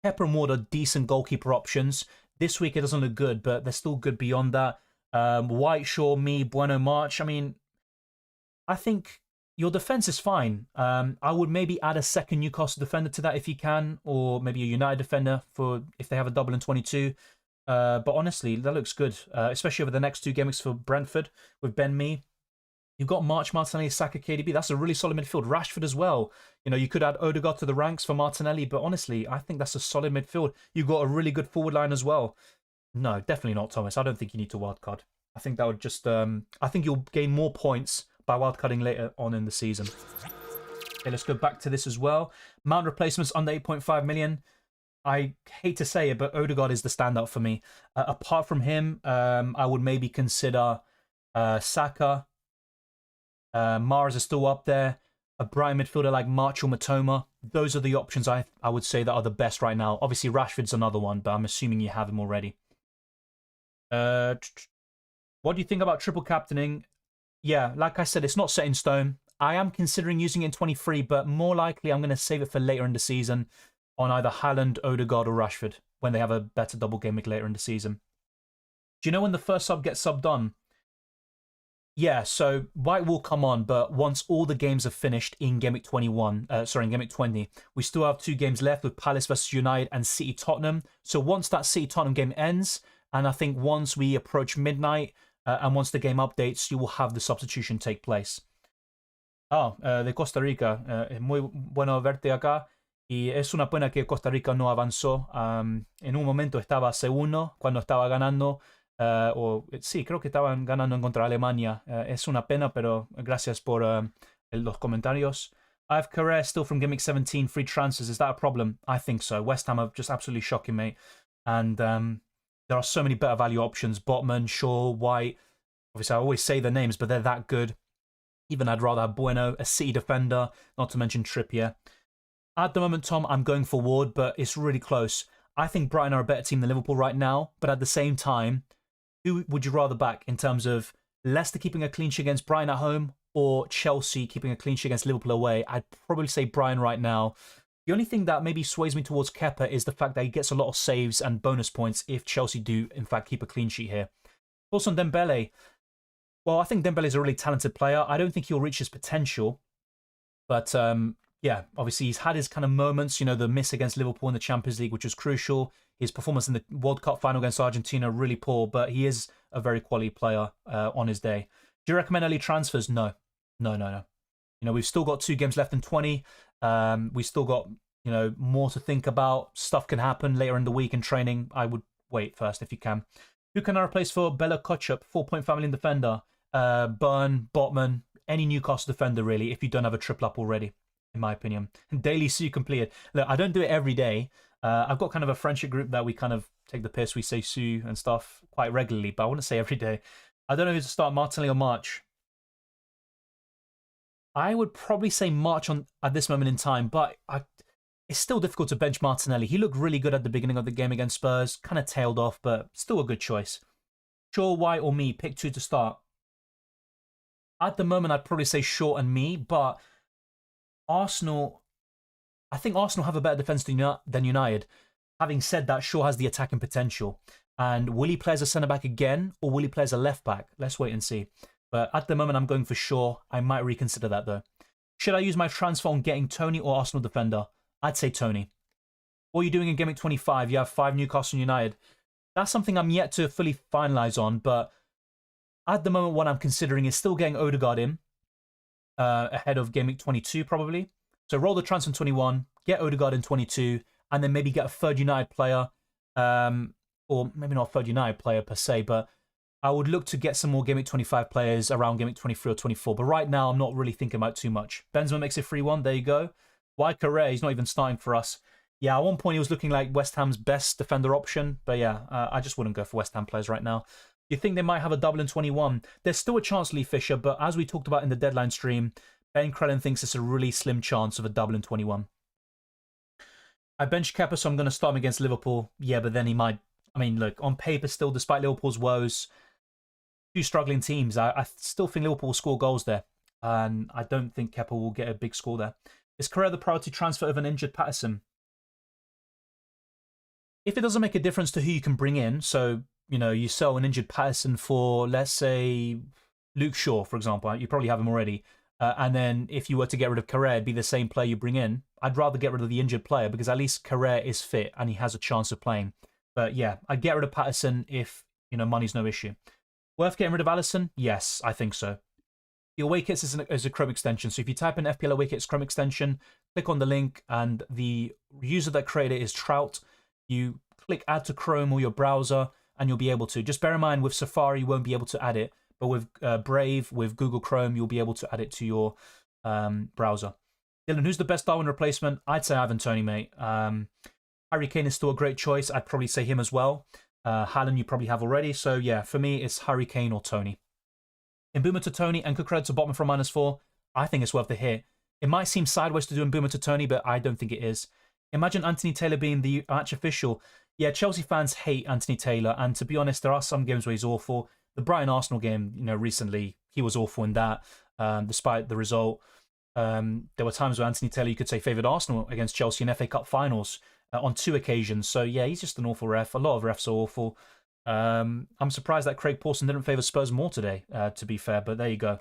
Kepa and Ward are decent goalkeeper options. This week it doesn't look good, but they're still good beyond that. White, Shaw, me, Bueno, March. I mean, I think your defense is fine. I would maybe add a second Newcastle defender to that if you can, or maybe a United defender for if they have a double in 22. But honestly, that looks good, especially over the next 2 games for Brentford with Ben Mee. You've got March, Martinelli, Saka, KDB. That's a really solid midfield. Rashford as well. You could add Odegaard to the ranks for Martinelli, but honestly, I think that's a solid midfield. You've got a really good forward line as well. No, definitely not, Thomas. I don't think you need to wildcard. I think that would just, I think you'll gain more points by wildcarding later on in the season. Okay, let's go back to this as well. Mount replacements under 8.5 million. I hate to say it, but Odegaard is the standout for me. Apart from him, I would maybe consider Saka. Mahrez is still up there. A bright midfielder like March or Matoma. Those are the options I would say that are the best right now. Obviously, Rashford's another one, but I'm assuming you have him already. What do you think about triple captaining? Yeah, like I said, it's not set in stone. I am considering using it in 23, but more likely I'm going to save it for later in the season on either Haaland, Odegaard, or Rashford when they have a better double game week later in the season. Do you know when the first sub gets subbed on? Yeah, so White will come on, but once all the games are finished in Game Week 21, in Game Week 20, we still have 2 games left with Palace versus United and City Tottenham. So once that City Tottenham game ends, and I think once we approach midnight, and once the game updates, you will have the substitution take place. De Costa Rica. Muy bueno verte acá. Y es una pena que Costa Rica no avanzó. En un momento estaba segundo cuando estaba ganando. Sí, creo que estaban ganando en contra Alemania. Es una pena, pero gracias por los comentarios. I have Carrera still from Game Week 17, free transfers. Is that a problem? I think so. West Ham are just absolutely shocking, mate. And there are so many better value options. Botman, Shaw, White. Obviously, I always say the names, but they're that good. Even I'd rather have Bueno, a City defender, not to mention Trippier. At the moment, Tom, I'm going for Ward, but it's really close. I think Brighton are a better team than Liverpool right now, but at the same time, who would you rather back in terms of Leicester keeping a clean sheet against Brighton at home or Chelsea keeping a clean sheet against Liverpool away? I'd probably say Brighton right now. The only thing that maybe sways me towards Kepa is the fact that he gets a lot of saves and bonus points if Chelsea do, in fact, keep a clean sheet here. Also on Dembele, well, I think Dembele is a really talented player. I don't think he'll reach his potential, but yeah, obviously he's had his kind of moments, the miss against Liverpool in the Champions League, which was crucial. His performance in the World Cup final against Argentina, really poor, but he is a very quality player on his day. Do you recommend early transfers? No. No. We've still got 2 games left in 20. We've still got, more to think about. Stuff can happen later in the week in training. I would wait first if you can. Who can I replace for Bella Kotchup, 4.5 million defender? Burn, Botman, any Newcastle defender really, if you don't have a triple up already, in my opinion. Daily Sue completed. Look, I don't do it every day. I've got kind of a friendship group that we kind of take the piss. We say Sue and stuff quite regularly, but I wouldn't say every day. I don't know who to start, Martinelli or March. I would probably say March at this moment in time, but it's still difficult to bench Martinelli. He looked really good at the beginning of the game against Spurs, kind of tailed off, but still a good choice. Shaw, White, or me, pick 2 to start. At the moment, I'd probably say Shaw and me, but I think Arsenal have a better defence than United. Having said that, Shaw has the attacking potential. And will he play as a centre-back again, or will he play as a left-back? Let's wait and see. But at the moment, I'm going for Shaw. I might reconsider that, though. Should I use my transfer on getting Tony or Arsenal defender? I'd say Tony. What are you doing in Gameweek 25? You have 5 Newcastle United. That's something I'm yet to fully finalise on, but at the moment, what I'm considering is still getting Odegaard in ahead of Gameweek 22, probably. So roll the transfer in 21, get Odegaard in 22, and then maybe get a third United player, or maybe not a third United player per se, but I would look to get some more Gameweek 25 players around Gameweek 23 or 24. But right now, I'm not really thinking about too much. Benzema makes it 3-1. There you go. Why Correa? He's not even starting for us. Yeah, at one point he was looking like West Ham's best defender option. But yeah, I just wouldn't go for West Ham players right now. You think they might have a double in 21? There's still a chance, Lee Fisher, but as we talked about in the deadline stream, Ben Crellin thinks it's a really slim chance of a double in 21. I bench Kepa, so I'm going to start him against Liverpool. Yeah, but then he might... I mean, look, on paper still, despite Liverpool's woes, 2 struggling teams, I still think Liverpool will score goals there. And I don't think Kepa will get a big score there. Is Correa the priority transfer of an injured Patterson? If it doesn't make a difference to who you can bring in, so, you sell an injured Patterson for, let's say, Luke Shaw, for example. You probably have him already. And then if you were to get rid of Correa, it'd be the same player you bring in. I'd rather get rid of the injured player because at least Correa is fit and he has a chance of playing. But yeah, I'd get rid of Patterson if, money's no issue. Worth getting rid of Alisson? Yes, I think so. The away kits is a Chrome extension. So if you type in FPL away kits Chrome extension, click on the link, and the user that created it is Trout. You click add to Chrome or your browser, and you'll be able to. Just bear in mind, with Safari, you won't be able to add it. But with Brave, with Google Chrome, you'll be able to add it to your browser. Dylan, who's the best Darwin replacement? I'd say Ivan Toney, mate. Harry Kane is still a great choice. I'd probably say him as well. Haaland you probably have already. So yeah, for me, it's Harry Kane or Toney. Mbuma to Toney and Cucurella to Botman for -4. I think it's worth the hit. It might seem sideways to do Mbuma to Toney, but I don't think it is. Imagine Anthony Taylor being the match official. Yeah, Chelsea fans hate Anthony Taylor, and to be honest, there are some games where he's awful. The Brighton-Arsenal game, recently, he was awful in that, despite the result. There were times where Anthony Taylor, you could say, favoured Arsenal against Chelsea in FA Cup finals on 2 occasions. So yeah, he's just an awful ref. A lot of refs are awful. I'm surprised that Craig Pawson didn't favour Spurs more today, to be fair, but there you go.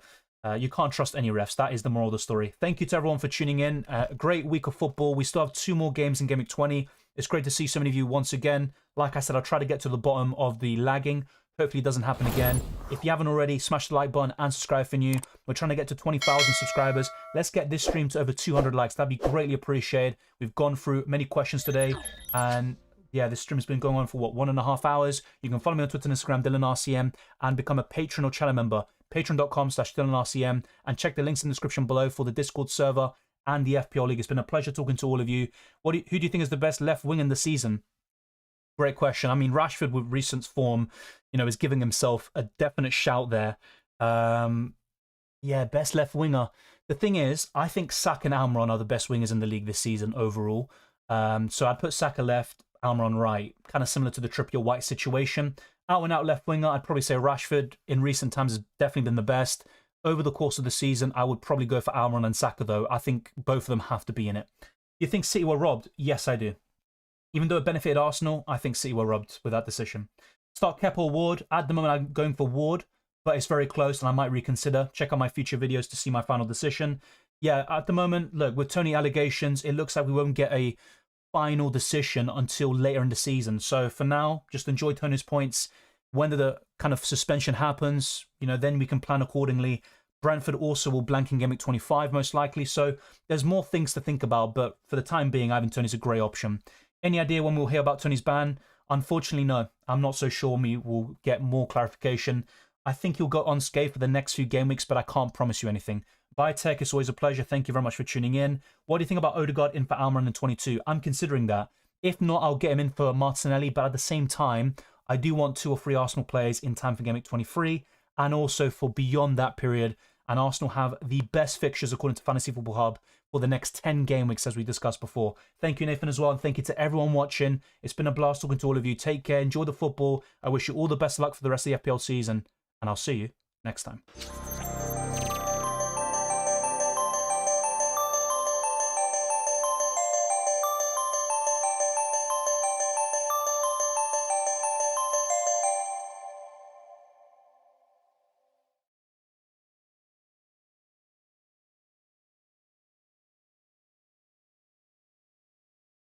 You can't trust any refs. That is the moral of the story. Thank you to everyone for tuning in. A great week of football. We still have 2 more games in Game Week 20. It's great to see so many of you once again. Like I said, I'll try to get to the bottom of the lagging. Hopefully it doesn't happen again. If you haven't already, smash the like button and subscribe for new. We're trying to get to 20,000 subscribers. Let's get this stream to over 200 likes. That'd be greatly appreciated. We've gone through many questions today, and yeah, this stream has been going on for, 1.5 hours. You can follow me on Twitter and Instagram, DylanRCM, and become a patron or channel member, patreon.com/DylanRCM, and check the links in the description below for the Discord server and the FPL League. It's been a pleasure talking to all of you. Who do you think is the best left wing in the season? Great question. I mean, Rashford with recent form, is giving himself a definite shout there. Yeah, best left winger. The thing is, I think Saka and Almiron are the best wingers in the league this season overall. So I'd put Saka left, Almiron right, kind of similar to the Trippier White situation. Out and out left winger, I'd probably say Rashford in recent times has definitely been the best. Over the course of the season, I would probably go for Almiron and Saka though. I think both of them have to be in it. You think City were robbed? Yes, I do. Even though it benefited Arsenal, I think City were robbed with that decision. Start Kepa or Ward. At the moment, I'm going for Ward, but it's very close and I might reconsider. Check out my future videos to see my final decision. Yeah, at the moment, look, with Tony allegations, it looks like we won't get a final decision until later in the season. So for now, just enjoy Tony's points. When the kind of suspension happens, then we can plan accordingly. Brentford also will blank in Game Week 25 most likely. So there's more things to think about, but for the time being, Ivan Toney's a great option. Any idea when we'll hear about Tony's ban? Unfortunately, no. I'm not so sure we will get more clarification. I think he'll go unscathed for the next few game weeks, but I can't promise you anything. Bye, Tech. It's always a pleasure. Thank you very much for tuning in. What do you think about Odegaard in for Almiron in 22? I'm considering that. If not, I'll get him in for Martinelli, but at the same time, I do want 2 or 3 Arsenal players in time for Game Week 23, and also for beyond that period. And Arsenal have the best fixtures according to Fantasy Football Hub for the next 10 game weeks, as we discussed before. Thank you, Nathan, as well, and thank you to everyone watching. It's been a blast talking to all of you. Take care, enjoy the football. I wish you all the best of luck for the rest of the FPL season, and I'll see you next time.